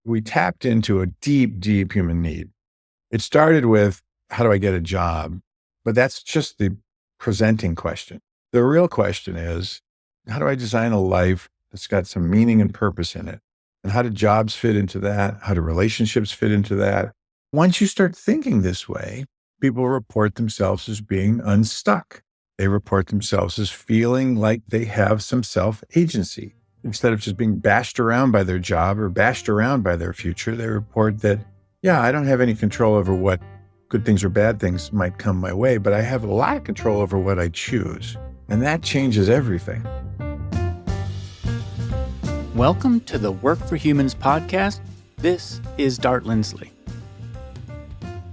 we tapped into a deep, deep human need. It started with, how do I get a job? But that's just the presenting question. The real question is, how do I design a life that's got some meaning and purpose in it? And how do jobs fit into that? How do relationships fit into that? Once you start thinking this way, people report themselves as being unstuck. They report themselves as feeling like they have some self-agency. Instead of just being bashed around by their job or bashed around by their future, they report that, yeah, I don't have any control over what good things or bad things might come my way, but I have a lot of control over what I choose. And that changes everything. Welcome to the Work for Humans podcast. This is Dart Lindsley.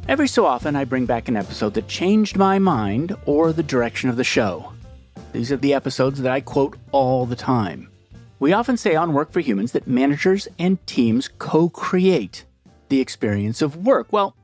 Every so often, I bring back an episode that changed my mind or the direction of the show. These are the episodes that I quote all the time. We often say on Work for Humans that managers and teams co-create the experience of work. Well,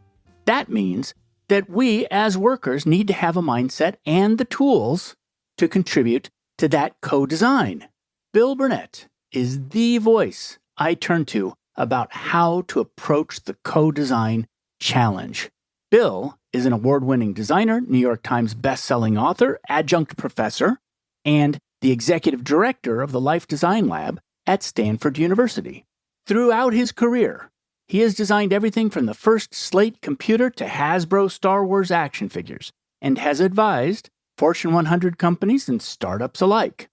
that means that we as workers need to have a mindset and the tools to contribute to that co-design. Bill Burnett is the voice I turn to about how to approach the co-design challenge. Bill is an award-winning designer, New York Times bestselling author, adjunct professor, and the executive director of the Life Design Lab at Stanford University. Throughout his career, he has designed everything from the first Slate computer to Hasbro Star Wars action figures and has advised Fortune 100 companies and startups alike.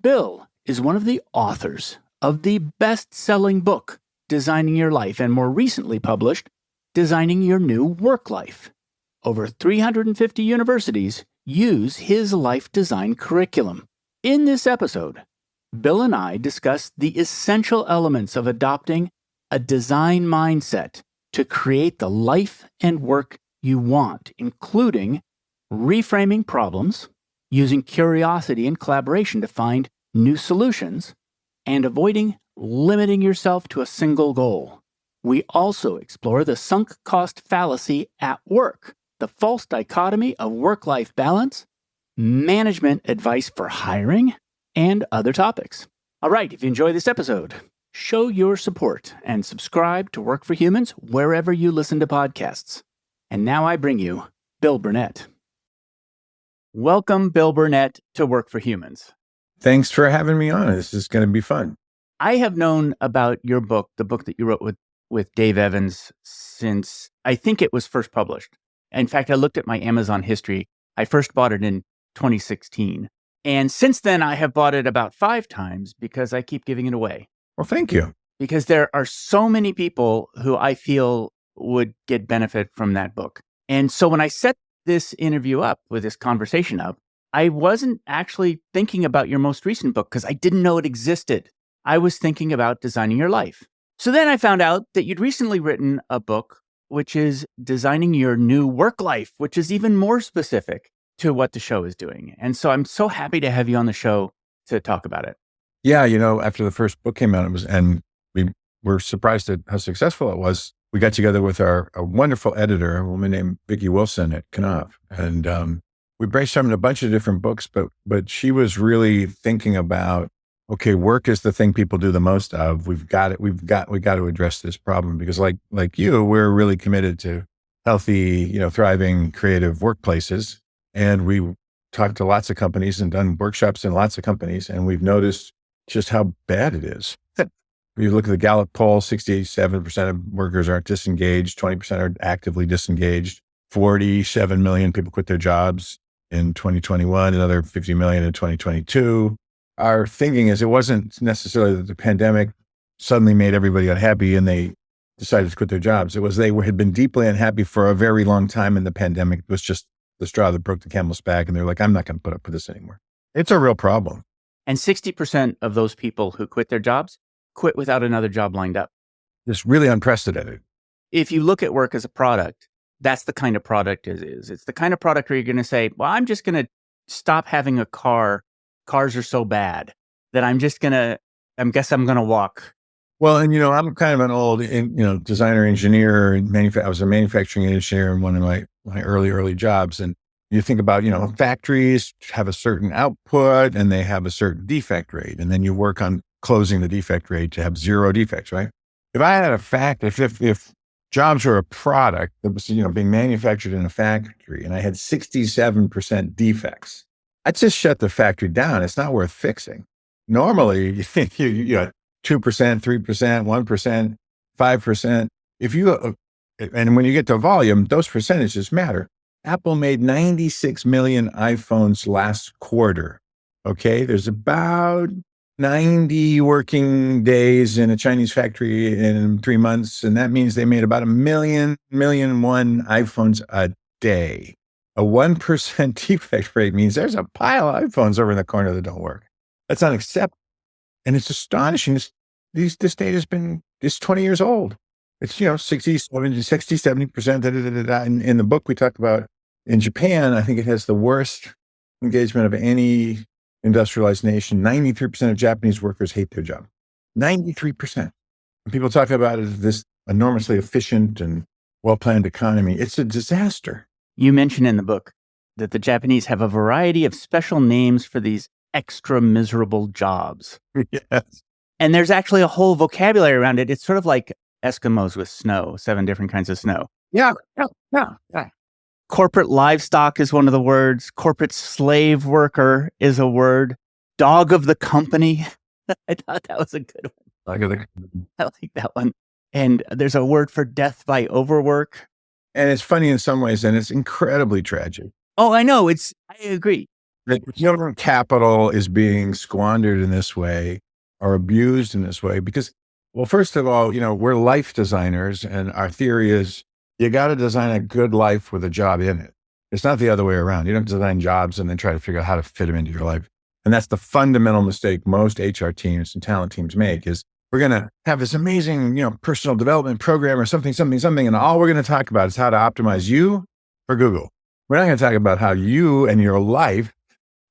Bill is one of the authors of the best-selling book, Designing Your Life, and more recently published, Designing Your New Work Life. Over 350 universities use his life design curriculum. In this episode, Bill and I discuss the essential elements of adopting a design mindset to create the life and work you want, including reframing problems, using curiosity and collaboration to find new solutions, and avoiding limiting yourself to a single goal. We also explore the sunk cost fallacy at work, the false dichotomy of work-life balance, management advice for hiring, and other topics. All right, if you enjoy this episode, show your support and subscribe to Work for Humans wherever you listen to podcasts. And now I bring you Bill Burnett. Welcome, Bill Burnett, to Work for Humans. Thanks for having me on. This is going to be fun. I have known about your book, the book that you wrote with Dave Evans, since I think it was first published. In fact, I looked at my Amazon history. I first bought it in 2016. And since then, I have bought it about 5 times because I keep giving it away. Well, thank you. Because there are so many people who I feel would get benefit from that book. And so when I set this interview up, with this conversation up, I wasn't actually thinking about your most recent book because I didn't know it existed. I was thinking about Designing Your Life. So then I found out that you'd recently written a book, which is Designing Your New Work Life, which is even more specific to what the show is doing. And so I'm so happy to have you on the show to talk about it. Yeah, after the first book came out, and we were surprised at how successful it was. We got together with a wonderful editor, a woman named Vicki Wilson at Knopf, and we brainstormed a bunch of different books, but she was really thinking about, okay, work is the thing people do the most of. We got to address this problem because, like you, we're really committed to healthy, thriving, creative workplaces. And we talked to lots of companies and done workshops in lots of companies, and we've noticed just how bad it is. If you look at the Gallup poll, 67% of workers aren't disengaged, 20% are actively disengaged, 47 million people quit their jobs in 2021, another 50 million in 2022. Our thinking is it wasn't necessarily that the pandemic suddenly made everybody unhappy and they decided to quit their jobs. It was they had been deeply unhappy for a very long time, and the pandemic was just the straw that broke the camel's back, and they're like, I'm not going to put up with this anymore. It's a real problem. And 60% of those people who quit their jobs quit without another job lined up. It's really unprecedented. If you look at work as a product, that's the kind of product it is. It's the kind of product where you're going to say, well, I'm just going to stop having a car. Cars are so bad that I'm going to walk. Well, and I'm kind of an old, designer engineer and I was a manufacturing engineer in one of my early jobs. And you think about, factories have a certain output and they have a certain defect rate. And then you work on closing the defect rate to have 0 defects, right? If I had a factory, if jobs were a product that was, being manufactured in a factory and I had 67% defects, I'd just shut the factory down. It's not worth fixing. Normally, you think 2%, 3%, 1%, 5%. And when you get to volume, those percentages matter. Apple made 96 million iPhones last quarter. Okay. There's about 90 working days in a Chinese factory in 3 months. And that means they made about a million one iPhones a day. A 1% defect rate means there's a pile of iPhones over in the corner that don't work. That's unacceptable. And it's astonishing. This data it's 20 years old. It's, 60, 70%. In the book we talked about in Japan, I think it has the worst engagement of any industrialized nation. 93% of Japanese workers hate their job. 93%. And people talk about it as this enormously efficient and well-planned economy. It's a disaster. You mention in the book that the Japanese have a variety of special names for these extra miserable jobs. Yes. And there's actually a whole vocabulary around it. It's sort of like Eskimos with snow, 7 different kinds of snow. Yeah. Corporate livestock is one of the words. Corporate slave worker is a word. Dog of the company. I thought that was a good one. I like that one. And there's a word for death by overwork. And it's funny in some ways, and it's incredibly tragic. Oh, I know. I agree. That human capital is being squandered in this way or abused in this way because, well, first of all, we're life designers, and our theory is you got to design a good life with a job in it. It's not the other way around. You don't design jobs and then try to figure out how to fit them into your life. And that's the fundamental mistake most HR teams and talent teams make is we're going to have this amazing, personal development program or something. And all we're going to talk about is how to optimize you for Google. We're not going to talk about how you and your life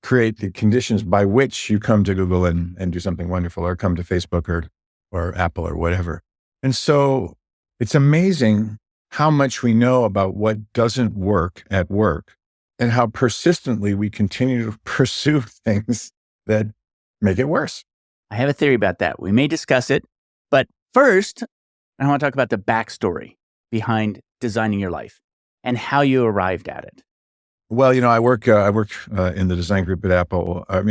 create the conditions by which you come to Google and do something wonderful or come to Facebook or Apple or whatever. And so it's amazing how much we know about what doesn't work at work and how persistently we continue to pursue things that make it worse. I have a theory about that. We may discuss it, but first, I want to talk about the backstory behind designing your life and how you arrived at it. Well, I work in the design group at Apple. I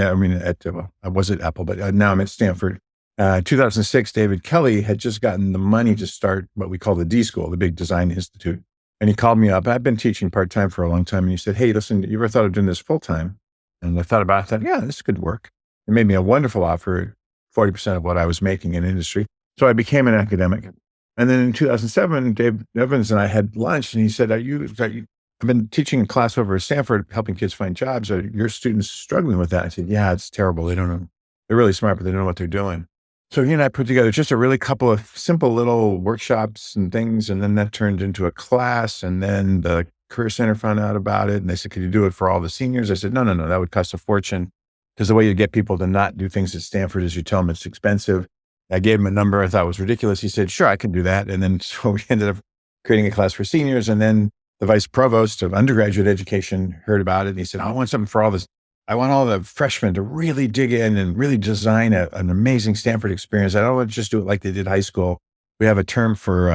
was at Apple, but now I'm at Stanford. 2006, David Kelly had just gotten the money to start what we call the D School, the big design institute. And he called me up. I've been teaching part-time for a long time. And he said, hey, listen, you ever thought of doing this full-time? And I thought about it. I thought, yeah, this could work. It made me a wonderful offer, 40% of what I was making in industry. So I became an academic. And then in 2007, Dave Evans and I had lunch and he said, I've been teaching a class over at Stanford, helping kids find jobs. Are your students struggling with that? I said, yeah, it's terrible. They don't know. They're really smart, but they don't know what they're doing. So he and I put together just a really couple of simple little workshops and things. And then that turned into a class. And then the Career Center found out about it. And they said, could you do it for all the seniors? I said, no, that would cost a fortune. Because the way you get people to not do things at Stanford is you tell them it's expensive. I gave him a number I thought was ridiculous. He said, sure, I can do that. And then so we ended up creating a class for seniors. And then the vice provost of undergraduate education heard about it. And he said, I want something for all this. I want all the freshmen to really dig in and really design an amazing Stanford experience. I don't want to just do it like they did high school. We have a term for,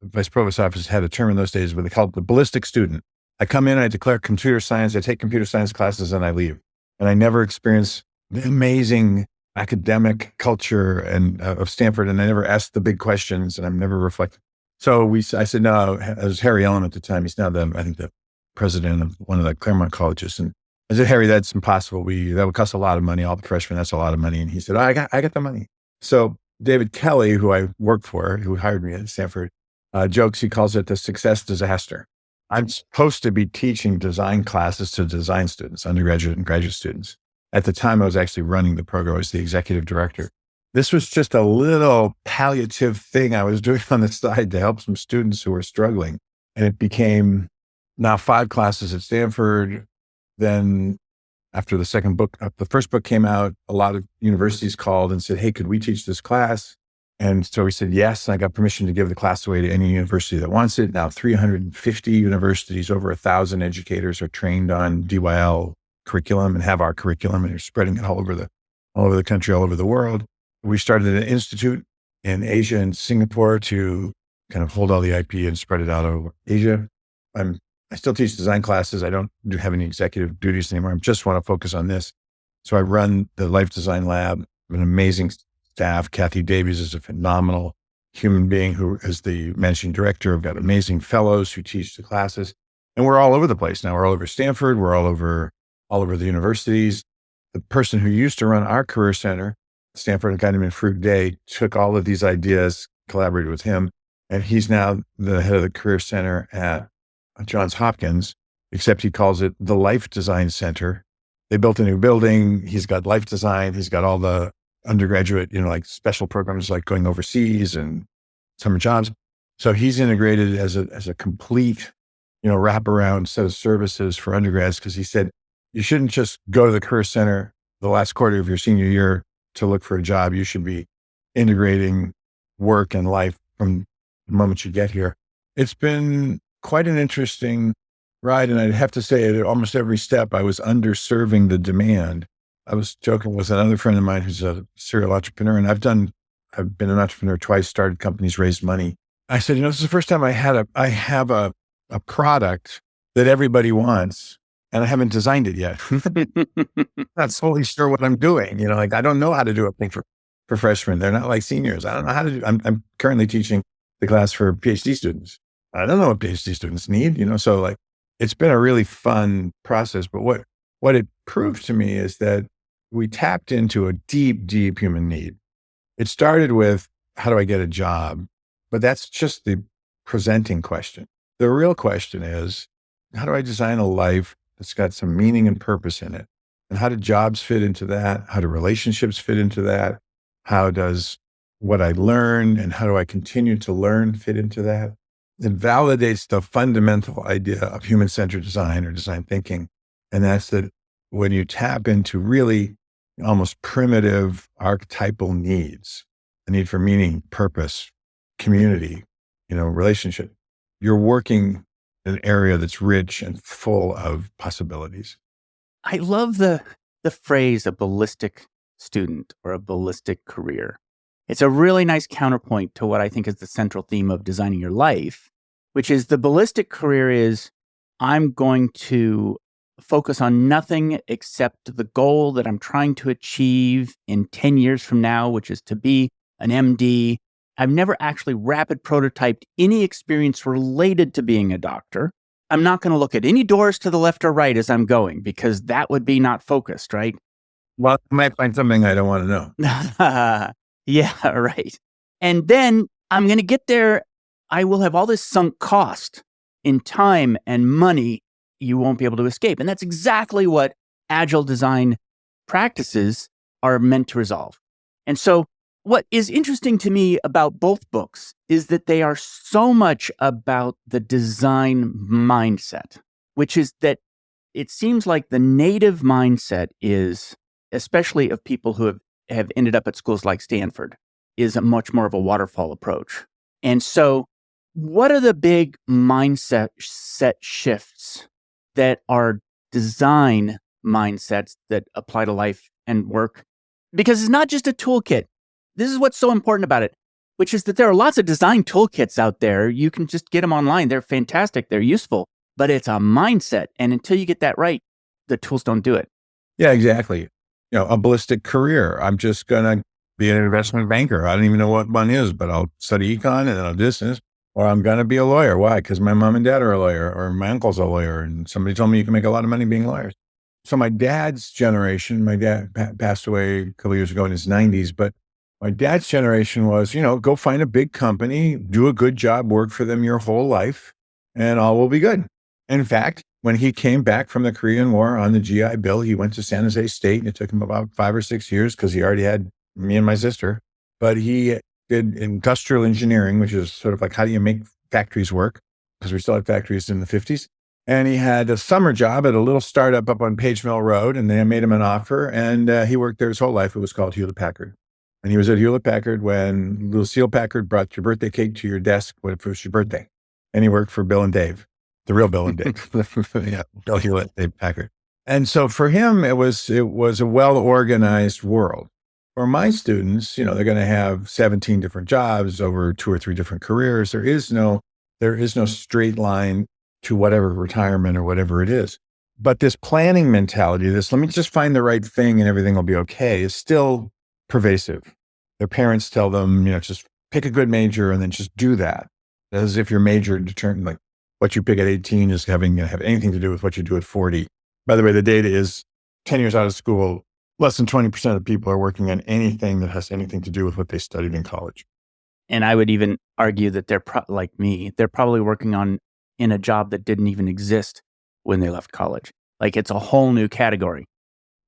the vice provost office had a term in those days where they called it the ballistic student. I come in, I declare computer science, I take computer science classes and I leave. And I never experienced the amazing academic culture of Stanford. And I never asked the big questions and I've never reflected. So I said, no, it was Harry Ellum at the time. He's now the president of one of the Claremont colleges. And I said, Harry, that's impossible. That would cost a lot of money. All the freshmen, that's a lot of money. And he said, I got the money. So David Kelly, who I worked for, who hired me at Stanford, jokes, he calls it the success disaster. I'm supposed to be teaching design classes to design students, undergraduate and graduate students. At the time, I was actually running the program. I was the executive director. This was just a little palliative thing I was doing on the side to help some students who were struggling. And it became now 5 classes at Stanford. Then after the first book came out, a lot of universities called and said, hey, could we teach this class? And so we said, yes. And I got permission to give the class away to any university that wants it. Now 350 universities, over 1,000 educators are trained on DYL curriculum and have our curriculum, and they're spreading it all over the country, all over the world. We started an institute in Asia and Singapore to kind of hold all the IP and spread it out over Asia. I still teach design classes. I don't have any executive duties anymore. I just want to focus on this. So I run the Life Design Lab, an amazing staff. Kathy Davies is a phenomenal human being who is the managing director. I've got amazing fellows who teach the classes. And we're all over the place now. We're all over Stanford. We're all over the universities. The person who used to run our career center, Stanford, a guy named Fruit Day, took all of these ideas, collaborated with him, and he's now the head of the career center at Johns Hopkins, except he calls it the Life Design Center. They built a new building. He's got life design. He's got all the undergraduate, like special programs like going overseas and summer jobs. So he's integrated as a complete, wraparound set of services for undergrads, because he said, you shouldn't just go to the career center the last quarter of your senior year to look for a job. You should be integrating work and life from the moment you get here. It's been quite an interesting ride. And I'd have to say at almost every step, I was underserving the demand. I was joking with another friend of mine who's a serial entrepreneur, and I've been an entrepreneur twice, started companies, raised money. I said, this is the first time I have a product that everybody wants, and I haven't designed it yet. Not totally sure what I'm doing. I don't know how to do a thing for freshmen. They're not like seniors. I don't know how to do. I'm currently teaching the class for PhD students. I don't know what PhD students need, so it's been a really fun process. But what it proved to me is that we tapped into a deep, deep human need. It started with, how do I get a job? But that's just the presenting question. The real question is, how do I design a life that's got some meaning and purpose in it? And how do jobs fit into that? How do relationships fit into that? How does what I learn and how do I continue to learn fit into that? It validates the fundamental idea of human-centered design or design thinking. And that's that when you tap into really almost primitive archetypal needs, the need for meaning, purpose, community, relationship, you're working in an area that's rich and full of possibilities. I love the phrase, a ballistic student or a ballistic career. It's a really nice counterpoint to what I think is the central theme of designing your life, which is the ballistic career is, I'm going to focus on nothing except the goal that I'm trying to achieve in 10 years from now, which is to be an MD. I've never actually rapid prototyped any experience related to being a doctor. I'm not going to look at any doors to the left or right as I'm going, because that would be not focused, right? Well, I might find something I don't want to know. Yeah, right. And then I'm going to get there. I will have all this sunk cost in time and money you won't be able to escape. And that's exactly what agile design practices are meant to resolve. And so what is interesting to me about both books is that they are so much about the design mindset, which is that it seems like the native mindset is, especially of people who have ended up at schools like Stanford, is a much more of a waterfall approach. And so what are the big mindset shifts that are design mindsets that apply to life and work? Because it's not just a toolkit. This is what's so important about it, which is that there are lots of design toolkits out there. You can just get them online. They're fantastic. They're useful, but it's a mindset. And until you get that right, the tools don't do it. Yeah, exactly. A ballistic career. I'm just going to be an investment banker. I don't even know what one is, but I'll study econ and then I'll do this. Or I'm going to be a lawyer. Why? Because my mom and dad are a lawyer, or my uncle's a lawyer. And somebody told me you can make a lot of money being lawyers. So my dad's generation, my dad passed away a couple of years ago in his 90s, but my dad's generation was, go find a big company, do a good job, work for them your whole life, and all will be good. In fact, when he came back from the Korean War on the GI Bill, he went to San Jose State, and it took him about 5 or 6 years because he already had me and my sister. But he did industrial engineering, which is sort of like, how do you make factories work? Because we still had factories in the 50s. And he had a summer job at a little startup up on Page Mill Road, and they made him an offer, and he worked there his whole life. It was called Hewlett Packard. And he was at Hewlett Packard when Lucille Packard brought your birthday cake to your desk when it was your birthday. And he worked for Bill and Dave, the real Bill and Dave. Yeah, Bill Hewlett, Dave Packard. And so for him, it was a well-organized world. For my students, they're going to have 17 different jobs over 2 or 3 different careers. There is no straight line to whatever retirement or whatever it is. But this planning mentality, let me just find the right thing and everything will be okay, is still pervasive. Their parents tell them, just pick a good major and then just do that. As if your major determined, like what you pick at 18 is have anything to do with what you do at 40. By the way, the data is 10 years out of school, less than 20% of people are working on anything that has anything to do with what they studied in college. And I would even argue that they're like me, they're probably working in a job that didn't even exist when they left college. Like it's a whole new category.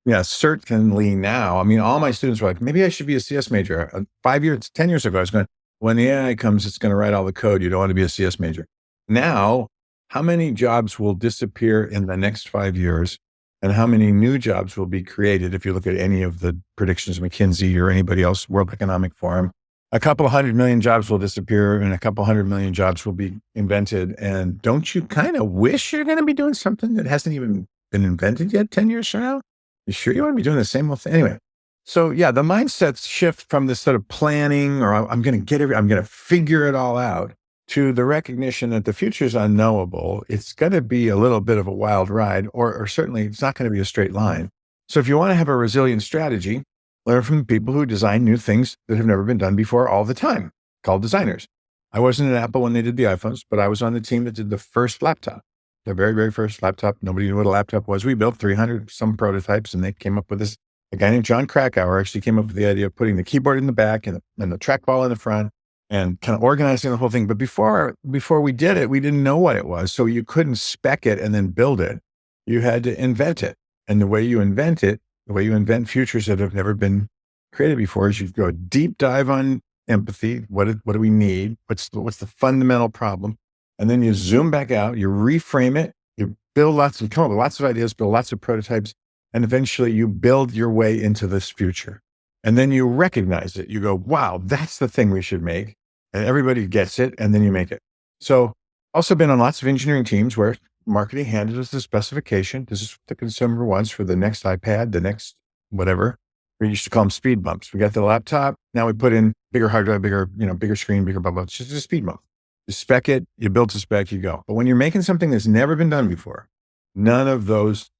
Yeah, certainly now. I mean, all my students were like, maybe I should be a CS major. 10 years ago, I was going, when the AI comes, it's going to write all the code. You don't want to be a CS major. Now, how many jobs will disappear in the next 5 years? And how many new jobs will be created if you look at any of the predictions, McKinsey or anybody else, World Economic Forum? A couple of 100 million jobs will disappear and a couple 100 million jobs will be invented. And don't you kind of wish you're going to be doing something that hasn't even been invented yet 10 years from now? You sure you want to be doing the same old thing? Anyway, so yeah, the mindsets shift from this sort of planning or I'm going to figure it all out to the recognition that the future is unknowable. It's going to be a little bit of a wild ride, or certainly it's not going to be a straight line. So if you want to have a resilient strategy, learn from the people who design new things that have never been done before all the time, called designers. I wasn't at Apple when they did the iPhones, but I was on the team that did the first laptop, the very, very first laptop. Nobody knew what a laptop was. We built 300 some prototypes and they came up with this. A guy named John Krakauer actually came up with the idea of putting the keyboard in the back and the trackball in the front and kind of organizing the whole thing. But before we did it, we didn't know what it was. So you couldn't spec it and then build it. You had to invent it. And the way you invent it, the way you invent futures that have never been created before is you go deep dive on empathy. What do we need? What's the fundamental problem? And then you zoom back out, you reframe it, you come up with lots of ideas, build lots of prototypes, and eventually you build your way into this future. And then you recognize it. You go, wow, that's the thing we should make. And everybody gets it, and then you make it. So also been on lots of engineering teams where marketing handed us the specification. This is what the consumer wants for the next iPad, the next whatever. We used to call them speed bumps. We got the laptop. Now we put in bigger hard drive, bigger screen, bigger blah, blah. It's just a speed bump. You spec it, you build to spec, you go. But when you're making something that's never been done before, none of those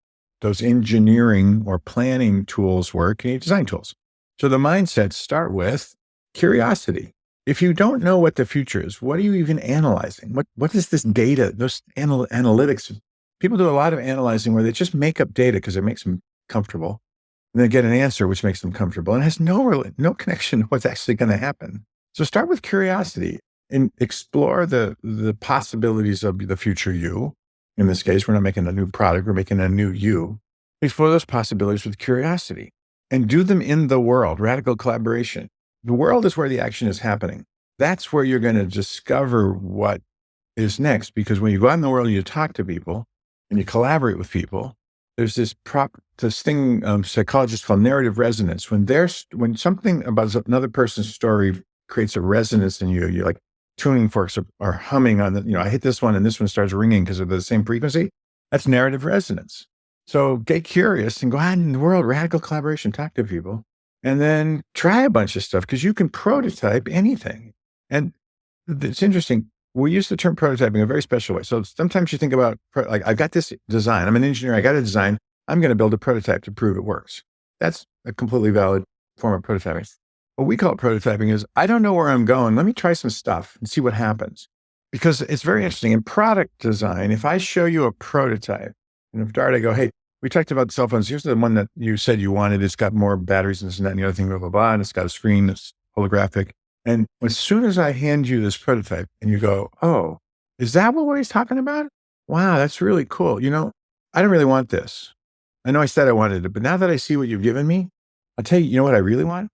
engineering or planning tools work. You need design tools. So the mindsets start with curiosity. If you don't know what the future is, what are you even analyzing? What is this data, those analytics? People do a lot of analyzing where they just make up data because it makes them comfortable. And they get an answer which makes them comfortable and has no connection to what's actually going to happen. So start with curiosity and explore the possibilities of the future you. In this case, we're not making a new product, we're making a new you. Explore those possibilities with curiosity and do them in the world, radical collaboration. The world is where the action is happening. That's where you're going to discover what is next. Because when you go out in the world and you talk to people and you collaborate with people, there's this thing psychologists call narrative resonance. When something about another person's story creates a resonance in you, you're like tuning forks are humming on I hit this one and this one starts ringing because of the same frequency. That's narrative resonance. So get curious and go out in the world, radical collaboration, talk to people, and then try a bunch of stuff because you can prototype anything. And it's interesting. We use the term prototyping in a very special way. So sometimes you think about, like, I've got this design. I'm an engineer. I got a design. I'm going to build a prototype to prove it works. That's a completely valid form of prototyping. What we call prototyping is, I don't know where I'm going. Let me try some stuff and see what happens. Because it's very interesting. In product design, if I show you a prototype, and if Dart, I go, hey, we talked about cell phones. Here's the one that you said you wanted. It's got more batteries and this and that and the other thing, blah, blah, blah. And it's got a screen that's holographic. And as soon as I hand you this prototype and you go, oh, is that what he's talking about? Wow, that's really cool. I don't really want this. I know I said I wanted it, but now that I see what you've given me, I'll tell you, what I really want?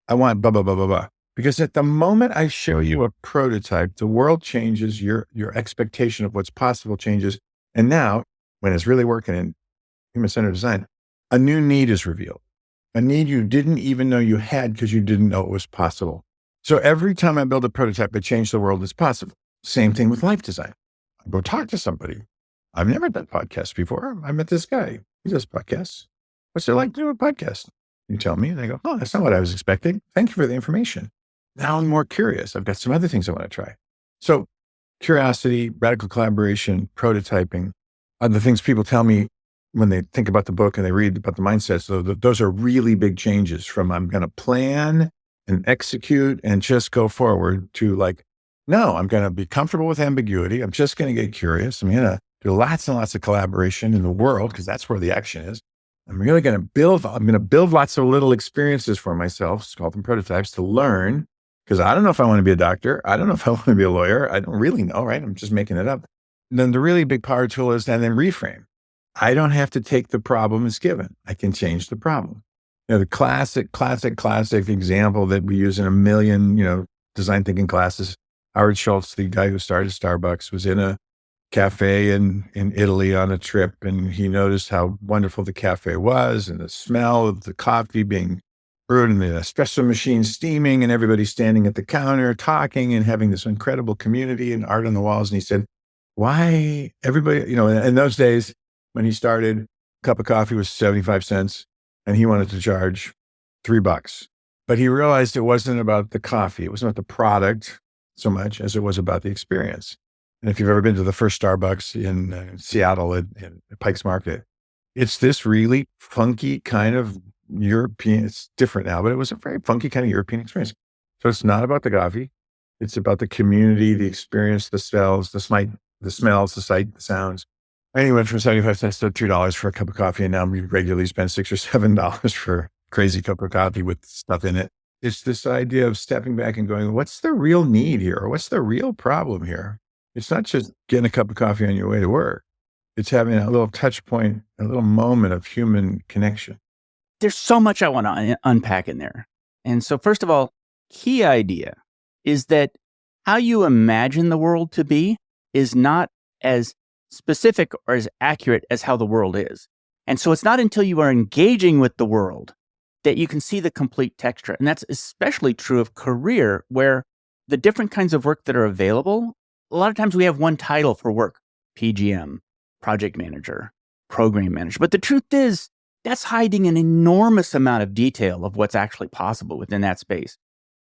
I want blah, blah, blah, blah, blah. Because at the moment I show you a prototype, the world changes, your expectation of what's possible changes. And now, when it's really working in human-centered design, a new need is revealed. A need you didn't even know you had because you didn't know it was possible. So every time I build a prototype, I change the world as possible. Same thing with life design. I go talk to somebody. I've never done podcasts before. I met this guy. He does podcasts. What's it like to do a podcast? You tell me. And I go, oh, that's not what I was expecting. Thank you for the information. Now I'm more curious. I've got some other things I want to try. So curiosity, radical collaboration, prototyping are the things people tell me when they think about the book and they read about the mindset. So those are really big changes from I'm going to plan and execute and just go forward to like, no, I'm going to be comfortable with ambiguity. I'm just going to get curious. I'm going to do lots and lots of collaboration in the world because that's where the action is. I'm going to build lots of little experiences for myself, call them prototypes, to learn, because I don't know if I want to be a doctor. I don't know if I want to be a lawyer. I don't really know, right? I'm just making it up. And then the really big power tool is and then reframe. I don't have to take the problem as given. I can change the problem. The classic example that we use in a million, design thinking classes. Howard Schultz, the guy who started Starbucks, was in a cafe in Italy on a trip, and he noticed how wonderful the cafe was and the smell of the coffee being brewed and the espresso machine steaming and everybody standing at the counter talking and having this incredible community and art on the walls. And he said, why everybody, in those days when he started, a cup of coffee was 75 cents and he wanted to charge $3. But he realized it wasn't about the coffee. It wasn't about the product so much as it was about the experience. And if you've ever been to the first Starbucks in Seattle at Pike's Market, it's this really funky kind of European, it's different now, but it was a very funky kind of European experience. So it's not about the coffee. It's about the community, the experience, the smells, the sight, the sounds. And he went from 75 cents to $3 for a cup of coffee. And now we regularly spend $6 or $7 for a crazy cup of coffee with stuff in it. It's this idea of stepping back and going, what's the real need here? Or what's the real problem here? It's not just getting a cup of coffee on your way to work. It's having a little touch point, a little moment of human connection. There's so much I want to unpack in there. And so first of all, key idea is that how you imagine the world to be is not as specific or as accurate as how the world is. And so it's not until you are engaging with the world that you can see the complete texture. And that's especially true of career, where the different kinds of work that are available, a lot of times we have one title for work, PGM, project manager, program manager. But the truth is, that's hiding an enormous amount of detail of what's actually possible within that space.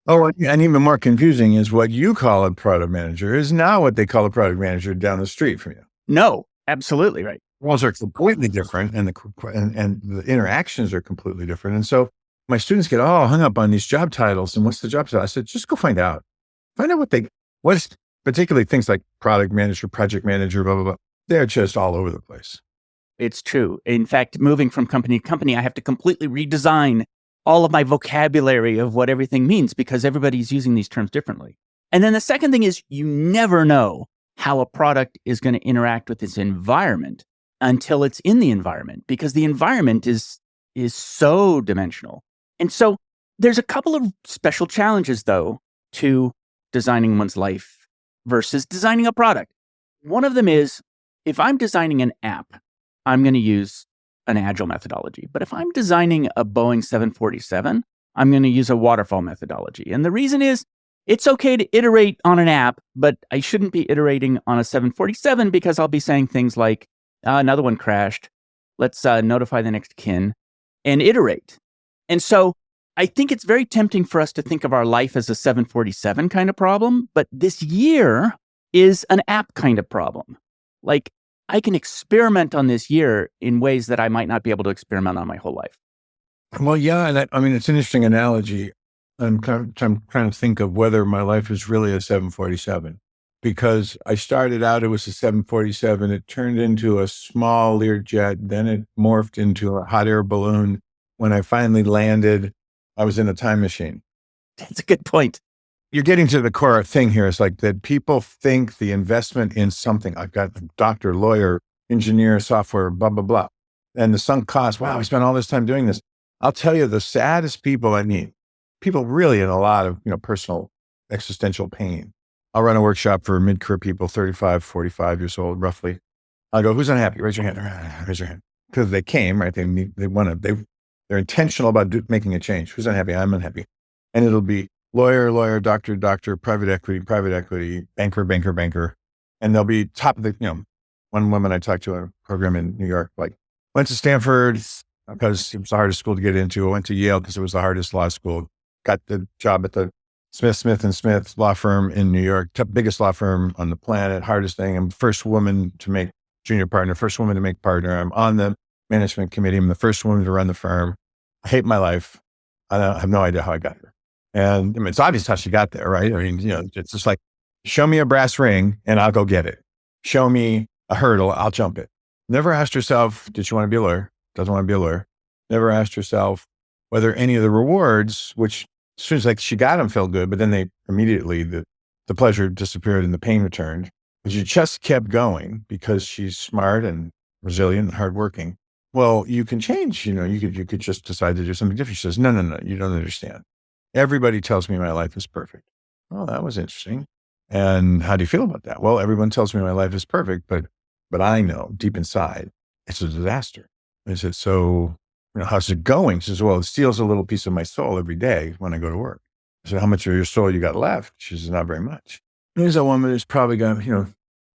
Oh, and even more confusing is what you call a product manager is not what they call a product manager down the street from you. No, absolutely right. Roles are completely different, and the interactions are completely different. And so my students get all hung up on these job titles. And what's the job title? I said, just go find out. Find out what's particularly things like product manager, project manager, blah, blah, blah. They're just all over the place. It's true. In fact, moving from company to company, I have to completely redesign all of my vocabulary of what everything means because everybody's using these terms differently. And then the second thing is you never know how a product is going to interact with its environment until it's in the environment, because the environment is so dimensional. And so there's a couple of special challenges, though, to designing one's life versus designing a product. One of them is, if I'm designing an app, I'm going to use an agile methodology. But if I'm designing a Boeing 747, I'm going to use a waterfall methodology. And the reason is, it's okay to iterate on an app, but I shouldn't be iterating on a 747 because I'll be saying things like, another one crashed. Let's notify the next kin and iterate. And so I think it's very tempting for us to think of our life as a 747 kind of problem, but this year is an app kind of problem. Like, I can experiment on this year in ways that I might not be able to experiment on my whole life. Well, yeah. And it's an interesting analogy. I'm trying to think of whether my life is really a 747. Because I started out, it was a 747. It turned into a small Learjet. Then it morphed into a hot air balloon. When I finally landed, I was in a time machine. That's a good point. You're getting to the core thing here. It's like that people think the investment in something, I've got doctor, lawyer, engineer, software, blah, blah, blah. And the sunk cost, wow, we spent all this time doing this. I'll tell you, the saddest people I meet, people really in a lot of personal existential pain. I'll run a workshop for mid-career people, 35, 45 years old, roughly. I'll go, who's unhappy? Raise your hand. Raise your hand. Because they came, right? They're intentional about making a change. Who's unhappy? I'm unhappy. And it'll be lawyer, doctor, private equity, banker. And they'll be top of the, one woman I talked to in a program in New York, like, went to Stanford, because it was the hardest school to get into. I went to Yale because it was the hardest law school. Got the job at the Smith and Smith law firm in New York, biggest law firm on the planet, hardest thing. I'm the first woman to make junior partner, first woman to make partner. I'm on the management committee. I'm the first woman to run the firm. I hate my life. I have no idea how I got here. And I mean, it's obvious how she got there, right? I mean, it's just like, show me a brass ring and I'll go get it. Show me a hurdle, I'll jump it. Never asked herself, did she want to be a lawyer? Doesn't want to be a lawyer. Never asked herself whether any of the rewards, which as soon as like she got them, felt good, but then they immediately, the pleasure disappeared and the pain returned. But she just kept going because she's smart and resilient and hardworking. Well, you can change, you could just decide to do something different. She says, no, you don't understand. Everybody tells me my life is perfect. Oh, that was interesting. And how do you feel about that? Well, everyone tells me my life is perfect, but I know deep inside it's a disaster. I said, so, how's it going? She says, well, it steals a little piece of my soul every day when I go to work. I said, how much of your soul you got left? She says, not very much. There's a woman who's probably got,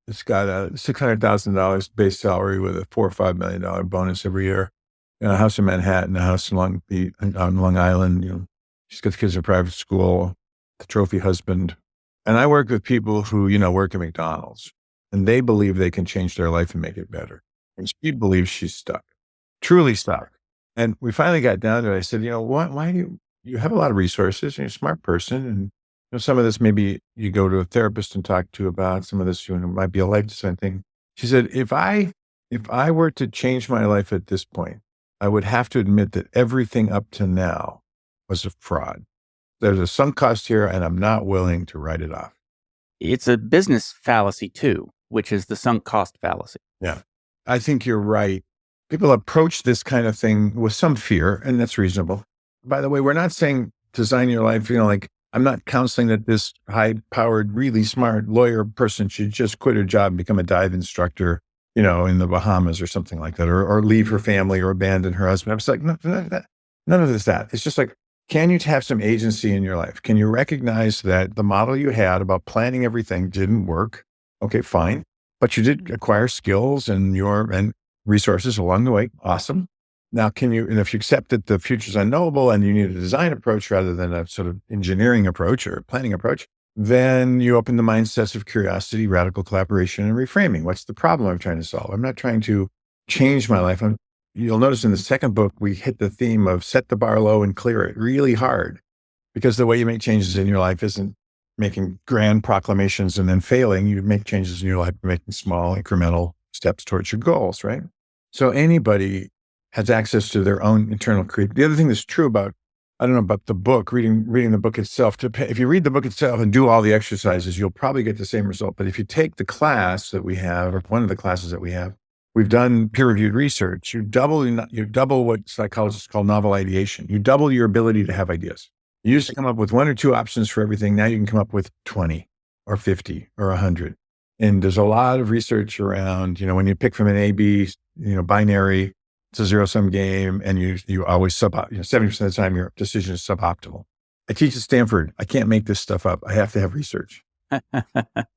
it's got a $600,000 base salary with a $4 or $5 million bonus every year. A house in Manhattan, a house on Long Island. She's got the kids in private school, the trophy husband. And I work with people who, work at McDonald's, and they believe they can change their life and make it better. And she believes she's stuck, truly stuck. And we finally got down to it. I said, why do you have a lot of resources and you're a smart person. And some of this maybe you go to a therapist and talk to about, some of this might be a life design thing. She said, if I were to change my life at this point, I would have to admit that everything up to now was a fraud. There's a sunk cost here and I'm not willing to write it off. It's a business fallacy too, which is the sunk cost fallacy. Yeah, I think you're right. People approach this kind of thing with some fear, and that's reasonable. By the way, we're not saying design your life, like I'm not counseling that this high-powered, really smart lawyer person should just quit her job and become a dive instructor, in the Bahamas or something like that, or leave her family or abandon her husband. I was like, none of this that. It's just like, can you have some agency in your life? Can you recognize that the model you had about planning everything didn't work? Okay, fine. But you did acquire skills and resources along the way. Awesome. Now, and if you accept that the future is unknowable and you need a design approach rather than a sort of engineering approach or planning approach, then you open the mindsets of curiosity, radical collaboration, and reframing. What's the problem I'm trying to solve? I'm not trying to change my life. You'll notice in the second book, we hit the theme of set the bar low and clear it really hard, because the way you make changes in your life isn't making grand proclamations and then failing. You make changes in your life by making small incremental steps towards your goals, right? So anybody has access to their own internal creativity. The other thing that's true about the book, reading the book itself, if you read the book itself and do all the exercises, you'll probably get the same result. But if you take the class that we have, or one of the classes that we have, we've done peer-reviewed research. You double what psychologists call novel ideation. You double your ability to have ideas. You used to come up with one or two options for everything. Now you can come up with 20 or 50 or 100. And there's a lot of research around, when you pick from an A-B, binary, it's a zero-sum game, and you always 70% of the time your decision is suboptimal. I teach at Stanford. I can't make this stuff up. I have to have research. If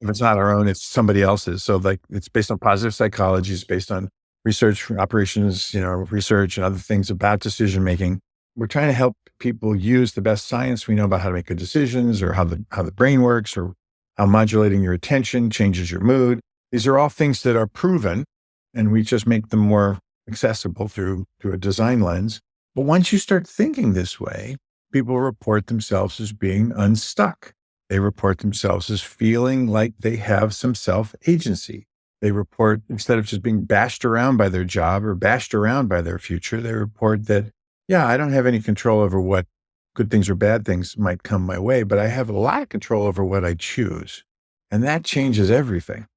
it's not our own, it's somebody else's. So it's based on positive psychology. It's based on research, operations, research and other things about decision-making. We're trying to help people use the best science we know about how to make good decisions, or how the brain works, or how modulating your attention changes your mood. These are all things that are proven, and we just make them more accessible through a design lens. But once you start thinking this way, people report themselves as being unstuck. They report themselves as feeling like they have some self-agency. They report, instead of just being bashed around by their job or bashed around by their future, they report that, I don't have any control over what good things or bad things might come my way, but I have a lot of control over what I choose. And that changes everything.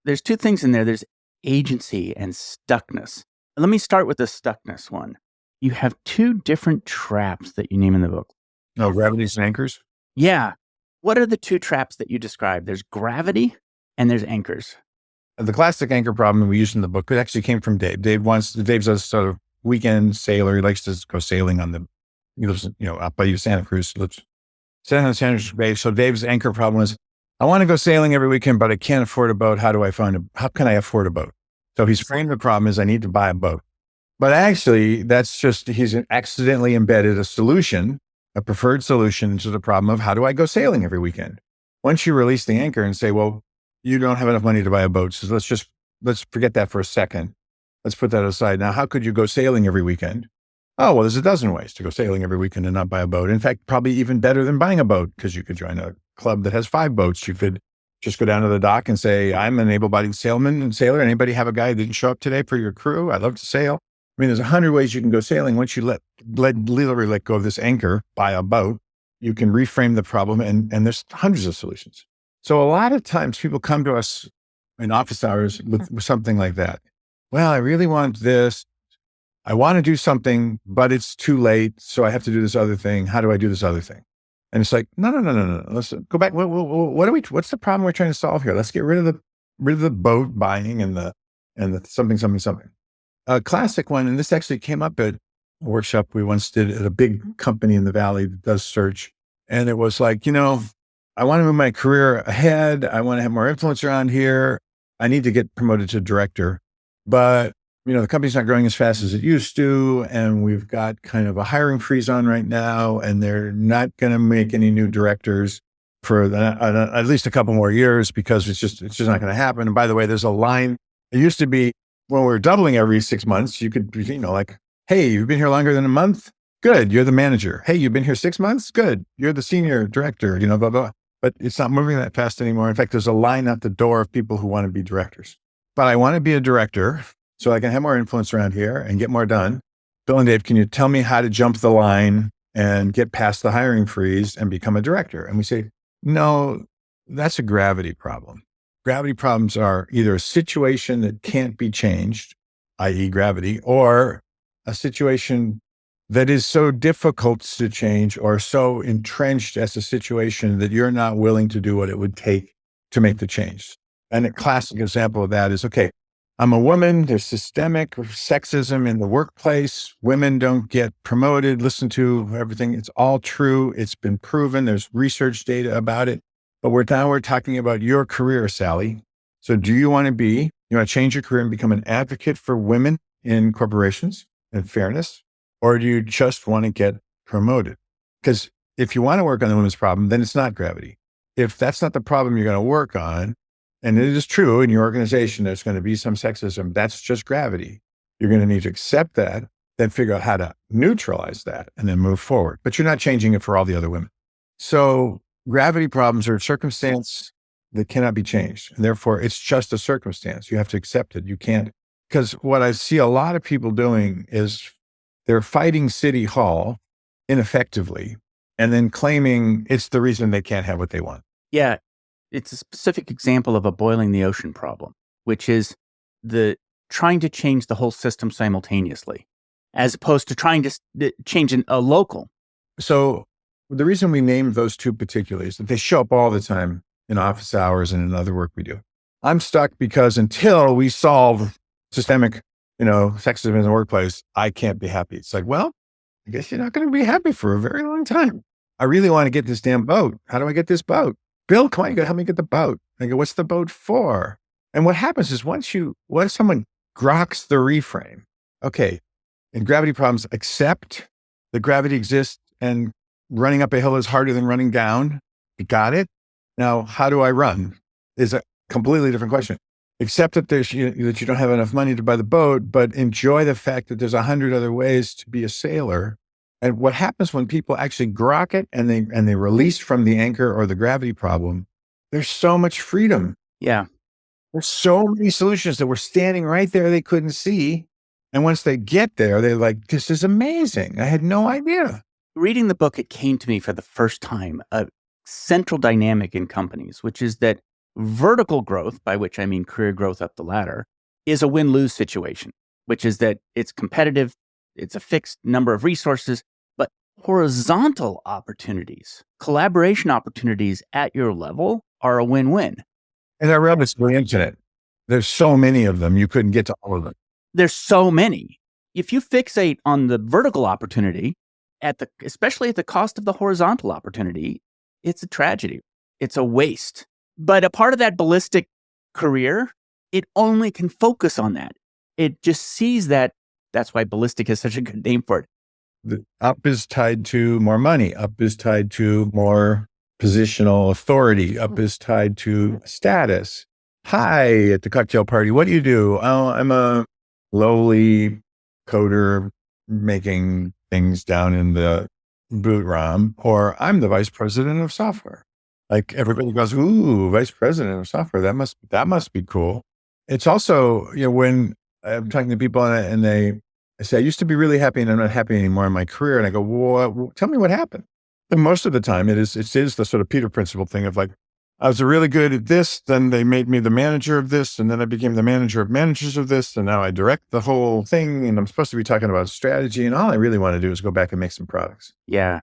There's two things in there. There's agency and stuckness. Let me start with the stuckness one. You have two different traps that you name in the book. No, gravities and anchors? Yeah. What are the two traps that you describe? There's gravity and there's anchors. The classic anchor problem we used in the book, it actually came from Dave. Dave's a sort of weekend sailor. He likes to go sailing he lives, up by Santa Cruz. He lives on Santa Cruz Bay. So Dave's anchor problem was, I want to go sailing every weekend, but I can't afford a boat. How can I afford a boat? So he's framed the problem as I need to buy a boat. But actually, that's just, he's accidentally embedded a solution, a preferred solution to the problem of how do I go sailing every weekend? Once you release the anchor and say, well, you don't have enough money to buy a boat. So let's forget that for a second. Let's put that aside. Now, how could you go sailing every weekend? Oh, well, there's a dozen ways to go sailing every weekend and not buy a boat. In fact, probably even better than buying a boat, because you could join a club that has 5 boats. You could just go down to the dock and say, I'm an able-bodied sailman and sailor. Anybody have a guy who didn't show up today for your crew? I'd love to sail. I mean, there's 100 ways you can go sailing. Once you literally let go of this anchor, buy a boat, you can reframe the problem, and there's hundreds of solutions. So a lot of times people come to us in office hours with something like that. Well, I really want this. I want to do something, but it's too late. So I have to do this other thing. How do I do this other thing? And it's like, no. Let's go back. What's the problem we're trying to solve here? Let's get rid of the boat buying and the something. A classic one, and this actually came up at a workshop we once did at a big company in the Valley that does search. And it was like, I want to move my career ahead. I want to have more influence around here. I need to get promoted to director, but the company's not growing as fast as it used to. And we've got kind of a hiring freeze on right now. And they're not going to make any new directors for at least a couple more years, because it's just not going to happen. And by the way, there's a line. It used to be when we were doubling every 6 months, you could, like, hey, you've been here longer than a month. Good. You're the manager. Hey, you've been here 6 months. Good. You're the senior director, blah, blah. But it's not moving that fast anymore. In fact, there's a line at the door of people who want to be directors. But I want to be a director so I can have more influence around here and get more done. Bill and Dave, can you tell me how to jump the line and get past the hiring freeze and become a director? And we say, no, that's a gravity problem. Gravity problems are either a situation that can't be changed, i.e. gravity, or a situation that is so difficult to change or so entrenched as a situation that you're not willing to do what it would take to make the change. And a classic example of that is, okay, I'm a woman. There's systemic sexism in the workplace. Women don't get promoted. Listen to everything. It's all true. It's been proven. There's research data about it. But we're talking about your career, Sally. So do you want to change your career and become an advocate for women in corporations and fairness? Or do you just want to get promoted? Because if you want to work on the women's problem, then it's not gravity. If that's not the problem you're going to work on, and it is true in your organization, there's going to be some sexism, that's just gravity. You're going to need to accept that, then figure out how to neutralize that and then move forward. But you're not changing it for all the other women. So gravity problems are a circumstance that cannot be changed. And therefore, it's just a circumstance. You have to accept it. You can't, because what I see a lot of people doing is they're fighting City Hall ineffectively and then claiming it's the reason they can't have what they want. Yeah. It's a specific example of a boiling the ocean problem, which is the trying to change the whole system simultaneously, as opposed to trying to change a local. So the reason we named those two particularly is that they show up all the time in office hours and in other work we do. I'm stuck because until we solve systemic, sexism in the workplace, I can't be happy. It's like, well, I guess you're not going to be happy for a very long time. I really want to get this damn boat. How do I get this boat? Bill, come on, you got to help me get the boat. I go, what's the boat for? And what happens is once someone groks the reframe, okay, in gravity problems, accept that gravity exists and running up a hill is harder than running down. You got it? Now, how do I run? Is a completely different question. Accept that that you don't have enough money to buy the boat, but enjoy the fact that there's 100 other ways to be a sailor. And what happens when people actually grok it and they release from the anchor or the gravity problem, there's so much freedom. Yeah. There's so many solutions that were standing right there they couldn't see. And once they get there, they're like, this is amazing. I had no idea. Reading the book, it came to me for the first time, a central dynamic in companies, which is that vertical growth, by which I mean career growth up the ladder, is a win-lose situation, which is that it's competitive, it's a fixed number of resources, but horizontal opportunities, collaboration opportunities at your level are a win-win. And they're relatively infinite. There's so many of them, you couldn't get to all of them. There's so many. If you fixate on the vertical opportunity, especially at the cost of the horizontal opportunity, it's a tragedy. It's a waste. But a part of that ballistic career, it only can focus on that. It just sees that That's why ballistic is such a good name for it. The up is tied to more money. Up is tied to more positional authority. Up is tied to status. Hi, at the cocktail party, what do you do? Oh, I'm a lowly coder making things down in the boot ROM, or I'm the vice president of software. Like everybody goes, ooh, vice president of software. That must be cool. It's also, when I'm talking to people and I say, I used to be really happy and I'm not happy anymore in my career. And I go, well, tell me what happened. And most of the time it is the sort of Peter principle thing of like, I was really good at this, then they made me the manager of this, and then I became the manager of managers of this, and now I direct the whole thing, and I'm supposed to be talking about strategy, and all I really want to do is go back and make some products. Yeah.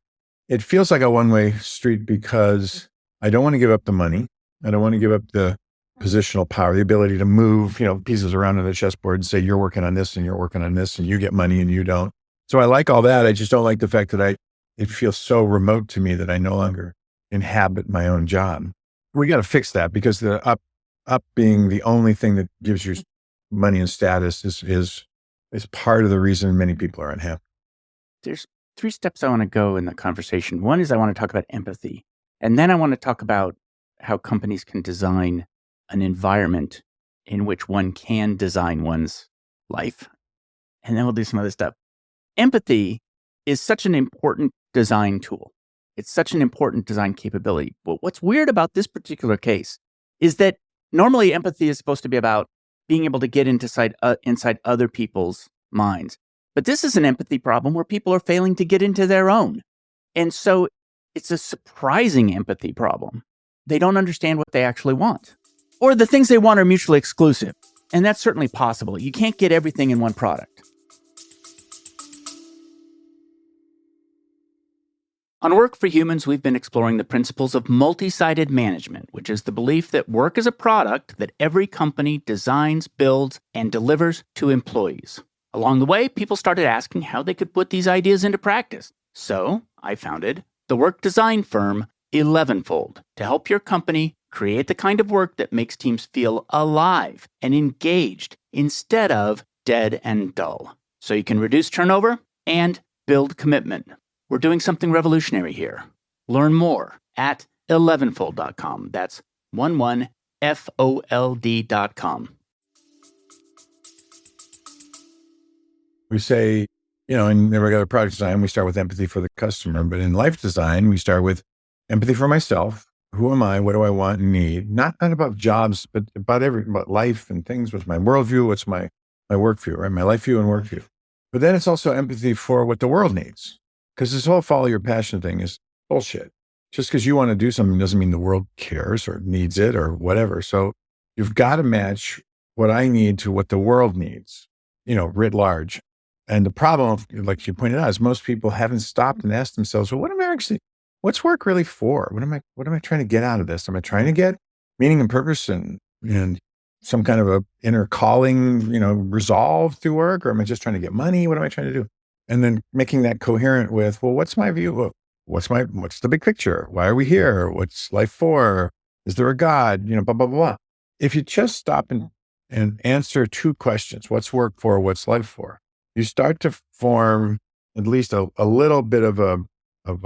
It feels like a one-way street because I don't want to give up the money. I don't want to give up the positional power, the ability to move, pieces around on the chessboard and say, you're working on this, and you're working on this, and you get money and you don't. So I like all that. I just don't like the fact that it feels so remote to me that I no longer inhabit my own job. We got to fix that because the up being the only thing that gives you money and status is part of the reason many people are unhappy. There's 3 steps I want to go in the conversation. One is I want to talk about empathy. And then I want to talk about how companies can design an environment in which one can design one's life. And then we'll do some other stuff. Empathy is such an important design tool. It's such an important design capability. But what's weird about this particular case is that normally empathy is supposed to be about being able to get inside other people's minds. But this is an empathy problem where people are failing to get into their own. And so it's a surprising empathy problem. They don't understand what they actually want. Or the things they want are mutually exclusive. And that's certainly possible. You can't get everything in one product. On Work for Humans, we've been exploring the principles of multi-sided management, which is the belief that work is a product that every company designs, builds, and delivers to employees. Along the way, people started asking how they could put these ideas into practice. So I founded the work design firm 11fold to help your company create the kind of work that makes teams feel alive and engaged instead of dead and dull. So you can reduce turnover and build commitment. We're doing something revolutionary here. Learn more at 11fold.com. That's 11fold.com. We say, in regular product design, we start with empathy for the customer. But in life design, we start with empathy for myself. Who am I? What do I want and need? Not about jobs, but about life and things. What's my worldview? What's my work view, right? My life view and work view. But then it's also empathy for what the world needs. Because this whole follow your passion thing is bullshit. Just because you want to do something doesn't mean the world cares or needs it or whatever. So you've got to match what I need to what the world needs, writ large. And the problem, like you pointed out, is most people haven't stopped and asked themselves, well, what's work really for? What am I trying to get out of this? Am I trying to get meaning and purpose and some kind of a inner calling, resolved through work? Or am I just trying to get money? What am I trying to do? And then making that coherent with, well, what's my view? What's the big picture? Why are we here? What's life for? Is there a God? Blah, blah, blah. If you just stop and answer 2 questions, what's work for? What's life for? You start to form at least a little bit of a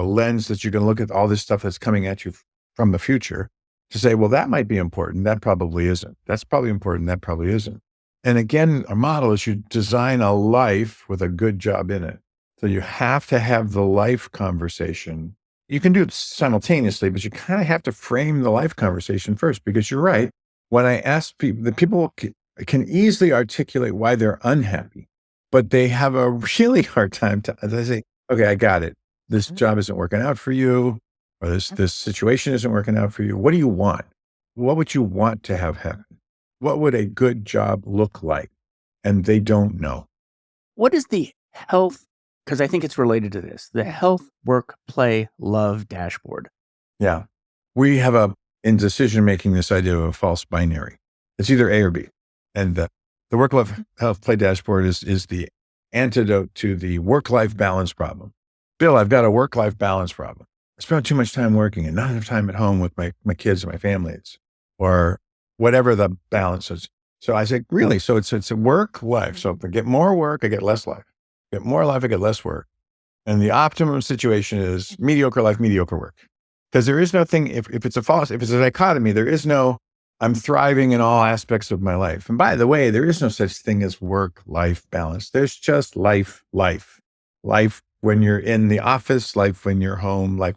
lens that you can look at all this stuff that's coming at you from the future to say, well, that might be important. That probably isn't. That's probably important. That probably isn't. And again, our model is you design a life with a good job in it. So you have to have the life conversation. You can do it simultaneously, but you kind of have to frame the life conversation first, because you're right. When I ask people, the people can easily articulate why they're unhappy, but they have a really hard time as I say, okay, I got it. This job isn't working out for you, or this situation isn't working out for you. What do you want? What would you want to have happen? What would a good job look like? And they don't know. What is the health, because I think it's related to this, the health, work, play, love dashboard? Yeah. We have in decision-making, this idea of a false binary. It's either A or B. And the work, love, health, play dashboard is the antidote to the work-life balance problem. Bill, I've got a work-life balance problem. I spend too much time working and not enough time at home with my kids and my families, or whatever the balance is. So I said, really? So it's a work life. So if I get more work, I get less life. Get more life, I get less work. And the optimum situation is mediocre life, mediocre work. Because there is no thing, if it's a false, if it's a dichotomy, there is no, I'm thriving in all aspects of my life. And by the way, there is no such thing as work-life balance. There's just life. Life when you're in the office, life when you're home, life.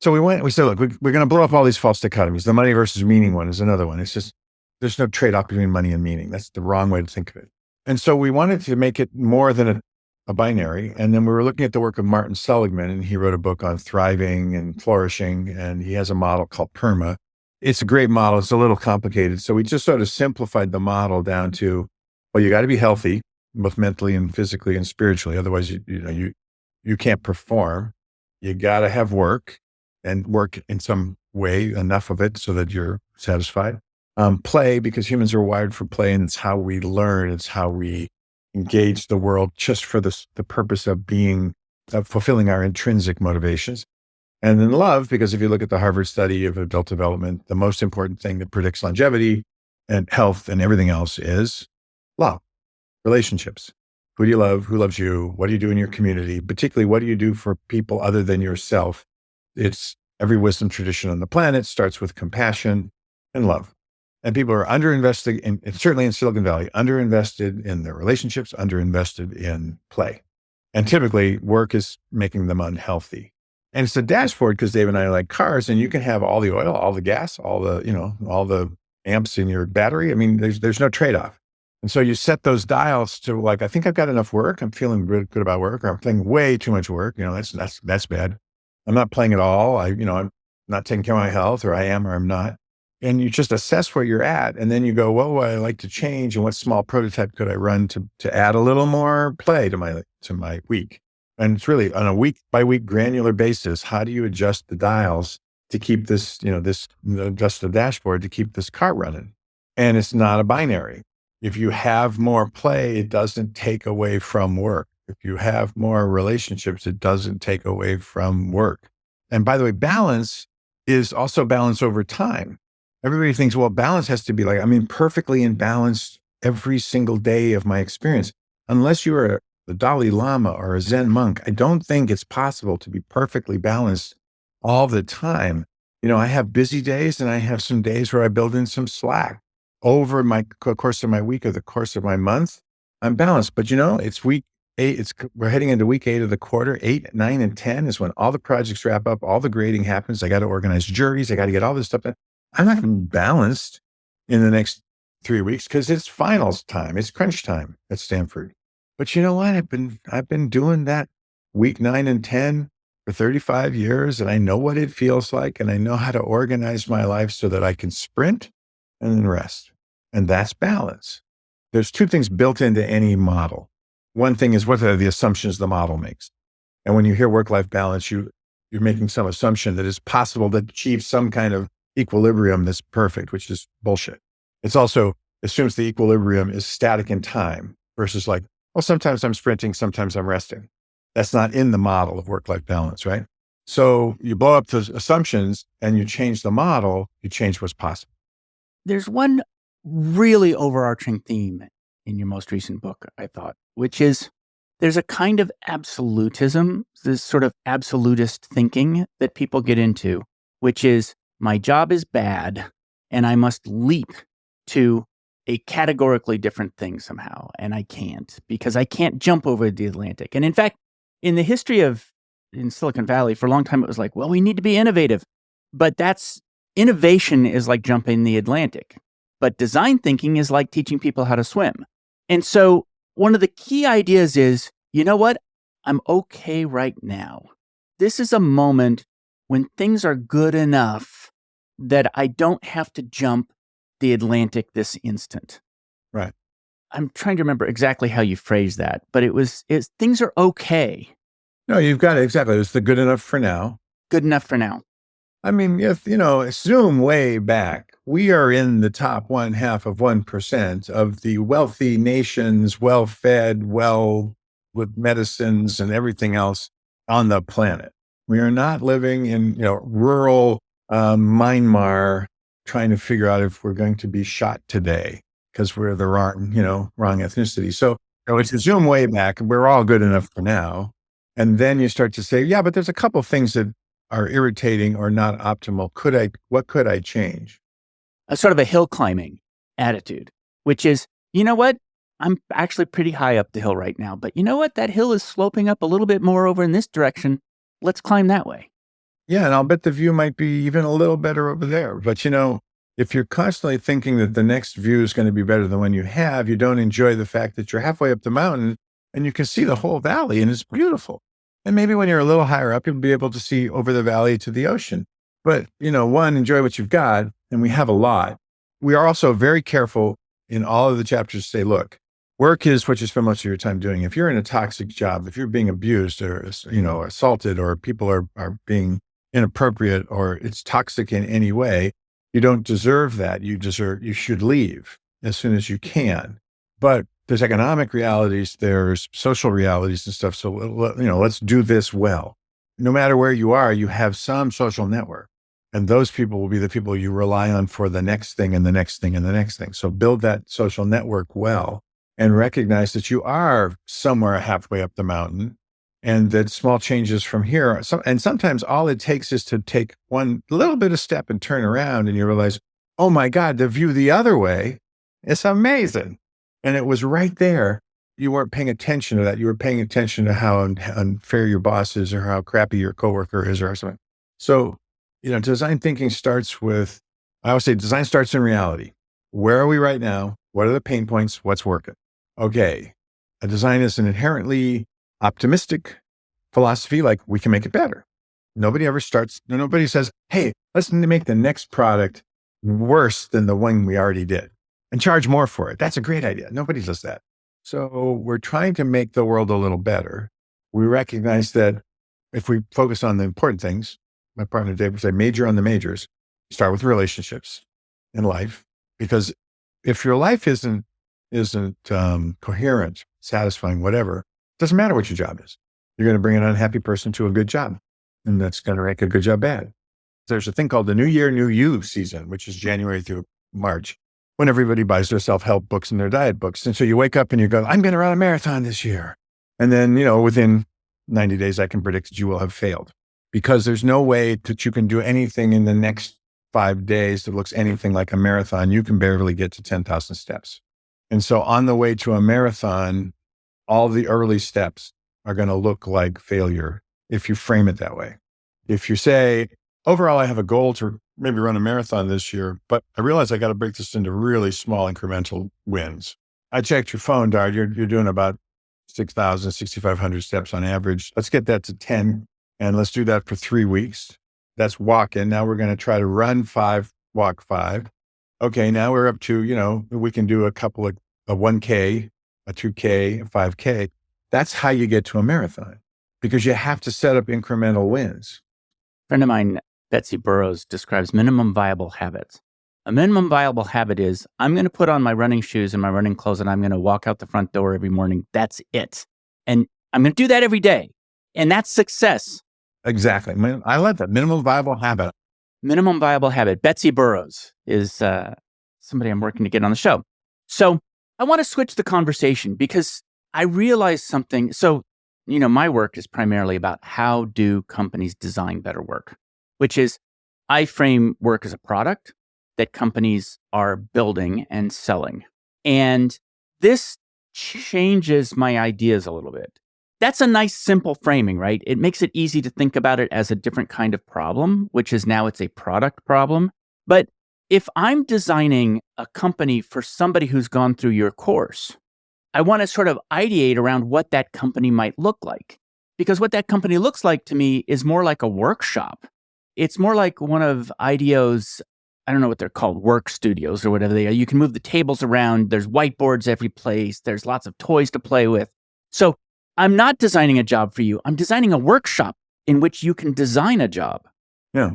So we said, look, we're going to blow up all these false dichotomies. The money versus meaning one is another one. It's just, there's no trade-off between money and meaning. That's the wrong way to think of it. And so we wanted to make it more than a binary. And then we were looking at the work of Martin Seligman, and he wrote a book on thriving and flourishing. And he has a model called PERMA. It's a great model. It's a little complicated. So we just sort of simplified the model down to, well, you got to be healthy, both mentally and physically and spiritually. Otherwise, you can't perform. You got to have work, and work in some way, enough of it so that you're satisfied. Play, because humans are wired for play, and it's how we learn. It's how we engage the world, just for the purpose of fulfilling our intrinsic motivations. And then love, because if you look at the Harvard study of adult development, the most important thing that predicts longevity and health and everything else is love, relationships. Who do you love? Who loves you? What do you do in your community? Particularly, what do you do for people other than yourself? It's every wisdom tradition on the planet starts with compassion and love. And people are underinvested, and certainly in Silicon Valley, underinvested in their relationships, underinvested in play. And typically, work is making them unhealthy. And it's a dashboard, because Dave and I like cars, and you can have all the oil, all the gas, all the amps in your battery. I mean, there's no trade-off. And so you set those dials to, like, I think I've got enough work. I'm feeling good about work, or I'm playing way too much work. That's bad. I'm not playing at all. I'm not taking care of my health, or I am, or I'm not. And you just assess where you're at. And then you go, what would I like to change? And what small prototype could I run to add a little more play to my week? And it's really on a week by week granular basis. How do you adjust the dials to keep this, adjust the dashboard to keep this car running? And it's not a binary. If you have more play, it doesn't take away from work. If you have more relationships, it doesn't take away from work. And by the way, balance is also balance over time. Everybody thinks, well, balance has to be like, perfectly in balance every single day of my experience. Unless you are the Dalai Lama or a Zen monk, I don't think it's possible to be perfectly balanced all the time. I have busy days, and I have some days where I build in some slack. Over my course of my week or the course of my month, I'm balanced. But it's week 8. We're heading into week 8 of the quarter. 8, 9, and 10 is when all the projects wrap up, all the grading happens. I got to organize juries. I got to get all this stuff done. I'm not going to be balanced in the next 3 weeks, because it's finals time. It's crunch time at Stanford. But you know what? I've been doing that week 9 and 10 for 35 years, and I know what it feels like, and I know how to organize my life so that I can sprint and then rest. And that's balance. There's 2 things built into any model. One thing is, what are the assumptions the model makes? And when you hear work-life balance, you're making some assumption that it's possible to achieve some kind of equilibrium that's perfect, which is bullshit. It's also assumes the equilibrium is static in time versus like, well, sometimes I'm sprinting, sometimes I'm resting. That's not in the model of work-life balance, right? So you blow up those assumptions and you change the model, you change what's possible. There's one really overarching theme in your most recent book, I thought, which is there's a kind of absolutism, this sort of absolutist thinking that people get into, which is, my job is bad and I must leap to a categorically different thing somehow. And I can't, because I can't jump over the Atlantic. And in fact, in the history in Silicon Valley, for a long time, it was like, well, we need to be innovative. But innovation is like jumping the Atlantic. But design thinking is like teaching people how to swim. And so one of the key ideas is, you know what? I'm okay right now. This is a moment when things are good enough that I don't have to jump the Atlantic this instant. Right. I'm trying to remember exactly how you phrased that, but it's things are okay. No, you've got it. Exactly. It's the good enough for now. Good enough for now. If, zoom way back, we are in the top 0.5% of the wealthy nations, well-fed, with medicines and everything else on the planet. We are not living in, rural Myanmar trying to figure out if we're going to be shot today. because we're the wrong ethnicity. So if you zoom way back, we're all good enough for now. And then you start to say, yeah, but there's a couple of things that are irritating or not optimal. What could I change? A sort of a hill climbing attitude, which is, you know what? I'm actually pretty high up the hill right now, but you know what? That hill is sloping up a little bit more over in this direction. Let's climb that way. Yeah. And I'll bet the view might be even a little better over there. But if you're constantly thinking that the next view is going to be better than the one you have, you don't enjoy the fact that you're halfway up the mountain and you can see the whole valley and it's beautiful. And maybe when you're a little higher up, you'll be able to see over the valley to the ocean. But, one, enjoy what you've got. And we have a lot. We are also very careful in all of the chapters to say, look, work is what you spend most of your time doing. If you're in a toxic job, if you're being abused or, assaulted, or people are being inappropriate, or it's toxic in any way, you don't deserve that. You should leave as soon as you can. But there's economic realities, there's social realities and stuff. So, let's do this well. No matter where you are, you have some social network. And those people will be the people you rely on for the next thing and the next thing and the next thing. So build that social network well and recognize that you are somewhere halfway up the mountain and that small changes from here. And sometimes all it takes is to take one little bit of step and turn around and you realize, oh my God, the view the other way is amazing. And it was right there. You weren't paying attention to that. You were paying attention to how unfair your boss is or how crappy your coworker is or something. So, design thinking starts with, I always say design starts in reality. Where are we right now? What are the pain points? What's working? Okay. A design is an inherently optimistic philosophy, like we can make it better. Nobody says, hey, let's make the next product worse than the one we already did and charge more for it. That's a great idea. Nobody does that. So we're trying to make the world a little better. We recognize that if we focus on the important things, my partner Dave would say, major on the majors. Start with relationships in life, because if your life isn't coherent, satisfying, whatever, it doesn't matter what your job is. You're going to bring an unhappy person to a good job, and that's going to make a good job bad. There's a thing called the New Year, New You season, which is January through March, when everybody buys their self-help books and their diet books. And so you wake up and you go, I'm going to run a marathon this year. And then, within 90 days, I can predict that you will have failed. Because there's no way that you can do anything in the next 5 days that looks anything like a marathon. You can barely get to 10,000 steps. And so on the way to a marathon, all the early steps are going to look like failure if you frame it that way. If you say, overall, I have a goal to maybe run a marathon this year, but I realize I got to break this into really small incremental wins. I checked your phone, Dart. You're doing about 6,000, 6,500 steps on average. Let's get that to 10. And let's do that for 3 weeks. That's walking. Now we're going to try to run 5, walk 5. Okay, now we're up to, we can do a couple of a 1K, a 2K, a 5K. That's how you get to a marathon, because you have to set up incremental wins. A friend of mine, Betsy Burroughs, describes minimum viable habits. A minimum viable habit is, I'm going to put on my running shoes and my running clothes and I'm going to walk out the front door every morning. That's it. And I'm going to do that every day. And that's success. Exactly. I love that. Minimum viable habit. Minimum viable habit. Betsy Burroughs is somebody I'm working to get on the show. So I want to switch the conversation because I realized something. So, my work is primarily about how do companies design better work, which is I frame work as a product that companies are building and selling. And this changes my ideas a little bit. That's a nice, simple framing, right? It makes it easy to think about it as a different kind of problem, which is now it's a product problem. But if I'm designing a company for somebody who's gone through your course, I want to sort of ideate around what that company might look like. Because what that company looks like to me is more like a workshop. It's more like one of IDEO's, I don't know what they're called, work studios or whatever they are. You can move the tables around. There's whiteboards every place. There's lots of toys to play with. So I'm not designing a job for you. I'm designing a workshop in which you can design a job. Yeah.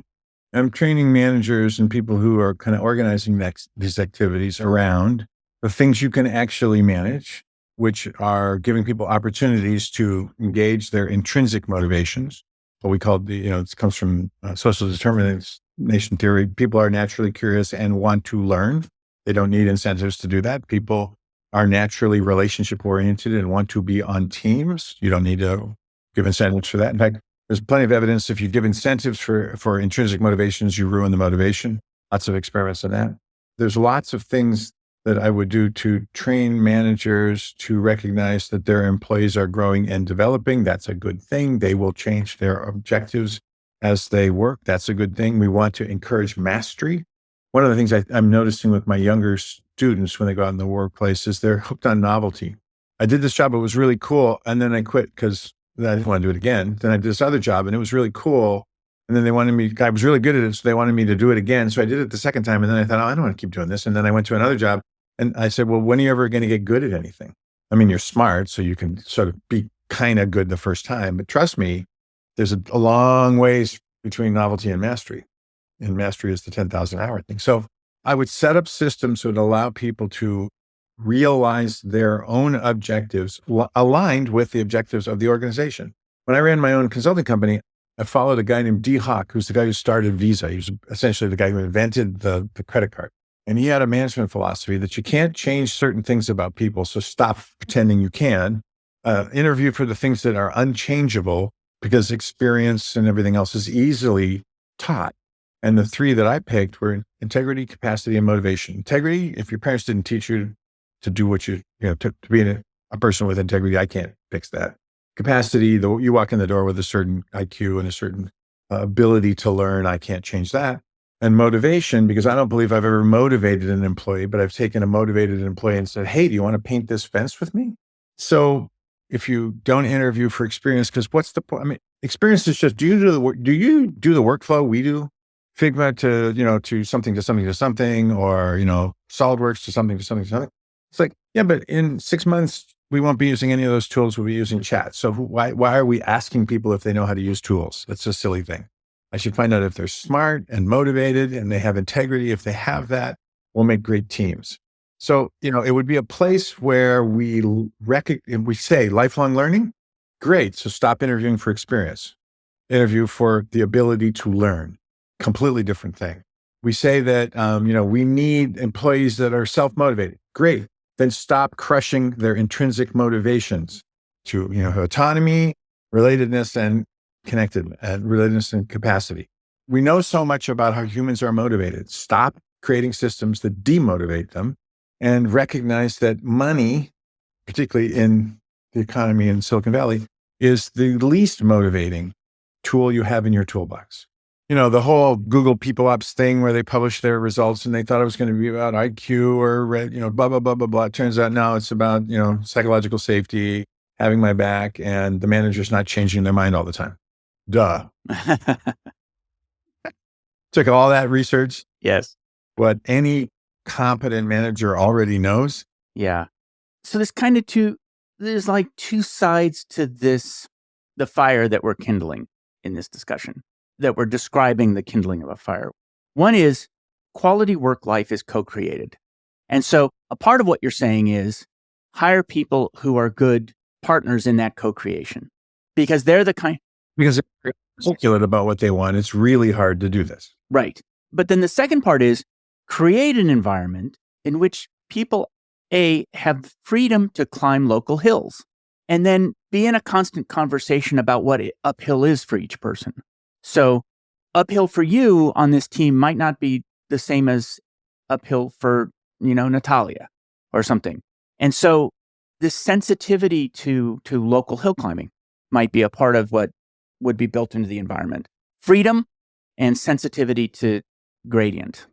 I'm training managers and people who are kind of organizing these activities around the things you can actually manage, which are giving people opportunities to engage their intrinsic motivations. What we call it comes from social determination theory. People are naturally curious and want to learn. They don't need incentives to do that. People are naturally relationship oriented and want to be on teams. You don't need to give incentives for that. In fact, there's plenty of evidence if you give incentives for intrinsic motivations, you ruin the motivation. Lots of experiments on that. There's lots of things that I would do to train managers to recognize that their employees are growing and developing. That's a good thing. They will change their objectives as they work. That's a good thing. We want to encourage mastery. One of the things I'm noticing with my younger students when they go out in the workplace is they're hooked on novelty. I did this job, it was really cool. And then I quit because I didn't want to do it again. Then I did this other job and it was really cool. And then I was really good at it. So they wanted me to do it again. So I did it the second time. And then I thought, I don't want to keep doing this. And then I went to another job and I said, well, when are you ever going to get good at anything? I mean, you're smart, so you can sort of be kind of good the first time. But trust me, there's a long ways between novelty and mastery. And mastery is the 10,000 hour thing. So I would set up systems that would allow people to realize their own objectives aligned with the objectives of the organization. When I ran my own consulting company, I followed a guy named Dee Hock, who's the guy who started Visa. He was essentially the guy who invented the credit card. And he had a management philosophy that you can't change certain things about people. So stop pretending you can. Interview for the things that are unchangeable because experience and everything else is easily taught. And the three that I picked were integrity, capacity, and motivation. Integrity, if your parents didn't teach you to do what to be a person with integrity, I can't fix that. Capacity, you walk in the door with a certain IQ and a certain ability to learn, I can't change that. And motivation, because I don't believe I've ever motivated an employee, but I've taken a motivated employee and said, hey, do you want to paint this fence with me? So if you don't interview for experience, because what's the point? I mean, experience is just, do you do the workflow we do? Figma to something to something to something, or, SolidWorks to something to something to something. It's like, yeah, but in 6 months, we won't be using any of those tools. We'll be using chat. So why are we asking people if they know how to use tools? That's a silly thing. I should find out if they're smart and motivated and they have integrity. If they have that, we'll make great teams. So, it would be a place where we say lifelong learning. Great. So stop interviewing for experience. Interview for the ability to learn. Completely different thing. We say that, we need employees that are self-motivated. Great. Then stop crushing their intrinsic motivations to, autonomy, relatedness, and relatedness and capacity. We know so much about how humans are motivated. Stop creating systems that demotivate them and recognize that money, particularly in the economy in Silicon Valley, is the least motivating tool you have in your toolbox. The whole Google People Ops thing where they published their results and they thought it was going to be about IQ or, blah, blah, blah, blah, blah. It turns out now it's about, psychological safety, having my back, and the manager's not changing their mind all the time. Duh. Took all that research. Yes. What any competent manager already knows. Yeah. So there's like two sides to the fire that we're kindling in this discussion, that we're describing the kindling of a fire. One is quality work life is co-created. And so a part of what you're saying is hire people who are good partners in that co-creation, because they're the kind. Because they're articulate about what they want. It's really hard to do this. Right. But then the second part is create an environment in which people, have freedom to climb local hills, and then be in a constant conversation about what uphill is for each person. So uphill for you on this team might not be the same as uphill for, Natalia or something. And so this sensitivity to local hill climbing might be a part of what would be built into the environment. Freedom and sensitivity to gradient.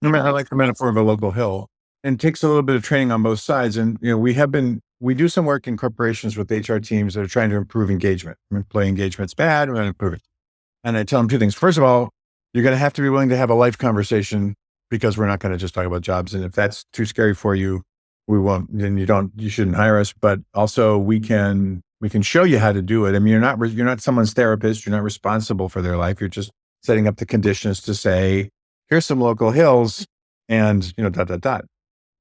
I like the metaphor of a local hill. And it takes a little bit of training on both sides. And, we do some work in corporations with HR teams that are trying to improve engagement. Employee engagement's bad, we're going to improve it. And I tell them two things. First of all, you're going to have to be willing to have a life conversation, because we're not going to just talk about jobs. And if that's too scary for you, we won't, then you shouldn't hire us. But also we can show you how to do it. I mean, you're not someone's therapist. You're not responsible for their life. You're just setting up the conditions to say, here's some local hills and, ...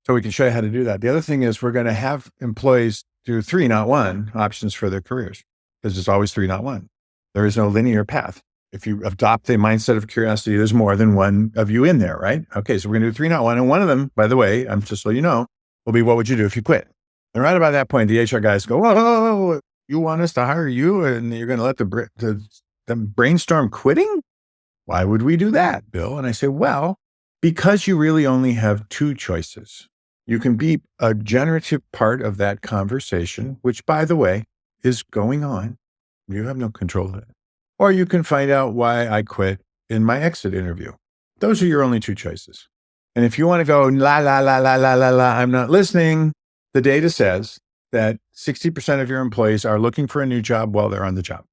So we can show you how to do that. The other thing is we're going to have employees do 3, not 1 options for their careers, because there's always 3, not 1. There is no linear path. if you adopt the mindset of curiosity, there's more than one of you in there, right? Okay, so we're going to do 3, not 1. And one of them, by the way, I'm just so you know, will be, what would you do if you quit? And right about that point, the HR guys go, whoa, you want us to hire you and you're going to let them brainstorm quitting? Why would we do that, Bill? And I say, well, because you really only have 2 choices. You can be a generative part of that conversation, which, by the way, is going on. You have no control of it. Or you can find out why I quit in my exit interview. Those are your only 2 choices. And if you want to go, la, la, la, la, la, la, la, I'm not listening, the data says that 60% of your employees are looking for a new job while they're on the job.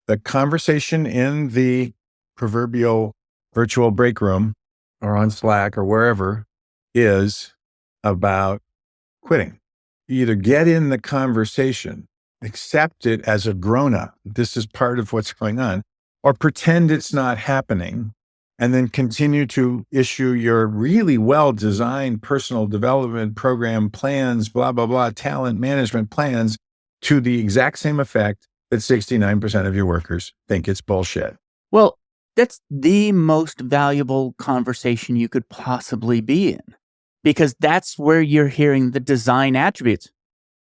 The conversation in the proverbial virtual break room or on Slack or wherever is about quitting. You either get in the conversation, accept it as a grown-up, this is part of what's going on, or pretend it's not happening, and then continue to issue your really well-designed personal development program plans, blah, blah, blah, talent management plans to the exact same effect that 69% of your workers think it's bullshit. Well, that's the most valuable conversation you could possibly be in, because that's where you're hearing the design attributes.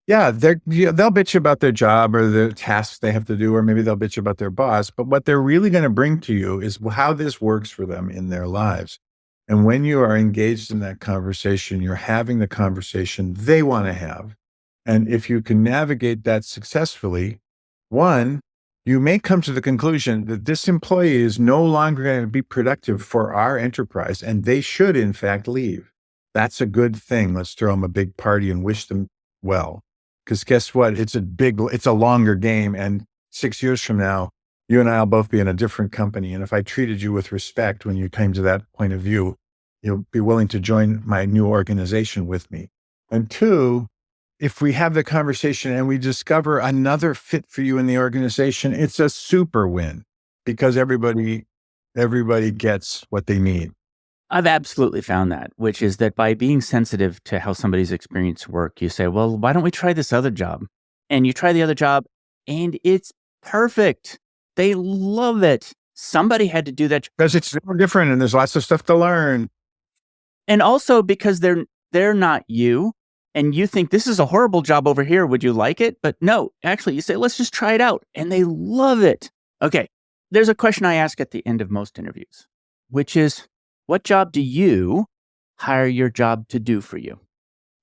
Yeah, they'll bitch about their job or the tasks they have to do, or maybe they'll bitch about their boss. But what they're really going to bring to you is how this works for them in their lives. And when you are engaged in that conversation, you're having the conversation they want to have. And if you can navigate that successfully, one, you may come to the conclusion that this employee is no longer going to be productive for our enterprise, and they should, in fact, leave. That's a good thing. Let's throw them a big party and wish them well. Because guess what? It's a longer game. And 6 years from now, you and I will both be in a different company. And if I treated you with respect when you came to that point of view, you'll be willing to join my new organization with me. And 2, if we have the conversation and we discover another fit for you in the organization, it's a super win because everybody gets what they need. I've absolutely found that, which is that by being sensitive to how somebody's experience work, you say, well, why don't we try this other job? And you try the other job and it's perfect. They love it. Somebody had to do that. Because it's different and there's lots of stuff to learn. And also because they're not you and you think this is a horrible job over here. Would you like it? But no, actually you say, let's just try it out. And they love it. Okay. There's a question I ask at the end of most interviews, which is, what job do you hire your job to do for you?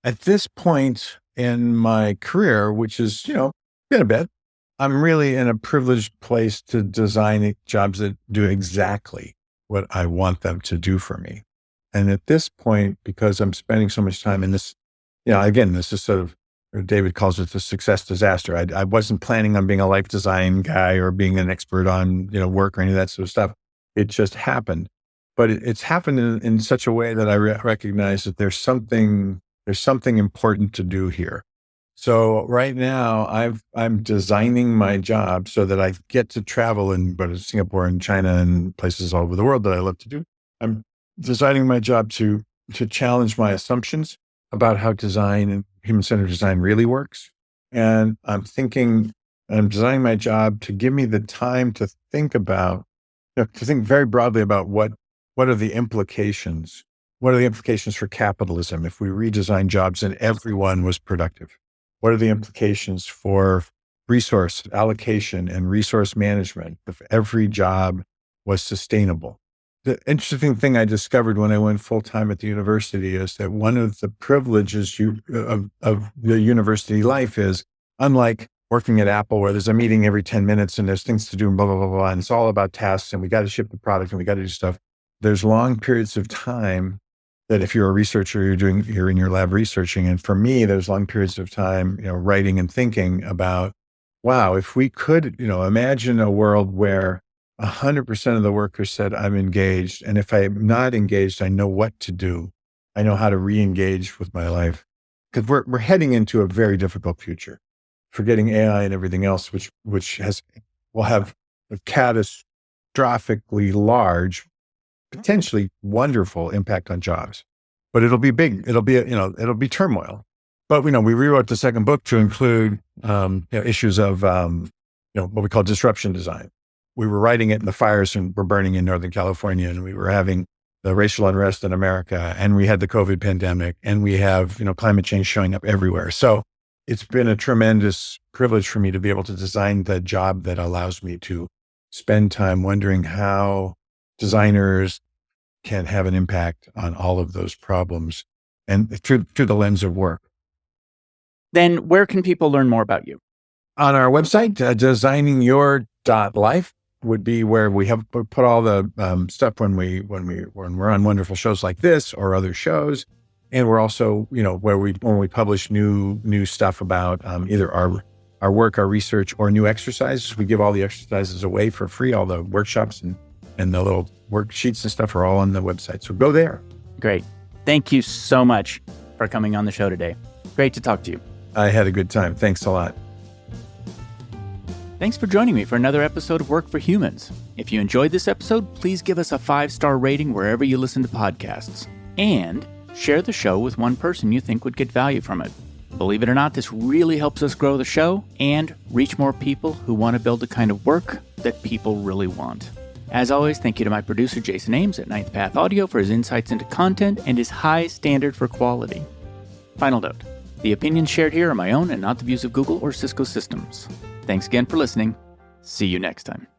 At this point in my career, which is, been a bit, I'm really in a privileged place to design jobs that do exactly what I want them to do for me. And at this point, because I'm spending so much time in this, again, this is sort of, David calls it the success disaster. I wasn't planning on being a life design guy or being an expert on, work or any of that sort of stuff. It just happened. But it's happened in such a way that I recognize that there's something important to do here. So right now I'm designing my job so that I get to travel and go to Singapore and China and places all over the world that I love to do. I'm designing my job to challenge my assumptions about how design and human-centered design really works. And I'm designing my job to give me the time to think about, to think very broadly about what are the implications? What are the implications for capitalism if we redesign jobs and everyone was productive? What are the implications for resource allocation and resource management if every job was sustainable? The interesting thing I discovered when I went full-time at the university is that one of the privileges of the university life is, unlike working at Apple where there's a meeting every 10 minutes and there's things to do and blah, blah, blah, blah, and it's all about tasks and we got to ship the product and we got to do stuff. There's long periods of time that if you're a researcher, you're in your lab researching. And for me, there's long periods of time, writing and thinking about, wow, if we could, imagine a world where 100% of the workers said, I'm engaged. And if I'm not engaged, I know what to do. I know how to re-engage with my life. Because we're heading into a very difficult future, forgetting AI and everything else, which will have a catastrophically large, potentially wonderful impact on jobs, but it'll be big. It'll be turmoil. But we rewrote the second book to include issues of what we call disruption design. we were writing it and the fires were burning in Northern California, and we were having the racial unrest in America, and we had the COVID pandemic, and we have, climate change showing up everywhere. So it's been a tremendous privilege for me to be able to design the job that allows me to spend time wondering how designers can have an impact on all of those problems and through the lens of work. Then where can people learn more about you? On our website, designingyour.life would be where we put all the stuff when we're on wonderful shows like this or other shows. And we're also, when we publish new stuff about either our work, our research, or new exercises. We give all the exercises away for free. All the workshops and the little worksheets and stuff are all on the website. So go there. Great. Thank you so much for coming on the show today. Great to talk to you. I had a good time. Thanks a lot. Thanks for joining me for another episode of Work for Humans. If you enjoyed this episode, please give us a 5-star rating wherever you listen to podcasts. And share the show with one person you think would get value from it. Believe it or not, this really helps us grow the show and reach more people who want to build the kind of work that people really want. As always, thank you to my producer, Jason Ames at Ninth Path Audio, for his insights into content and his high standard for quality. Final note, the opinions shared here are my own and not the views of Google or Cisco Systems. Thanks again for listening. See you next time.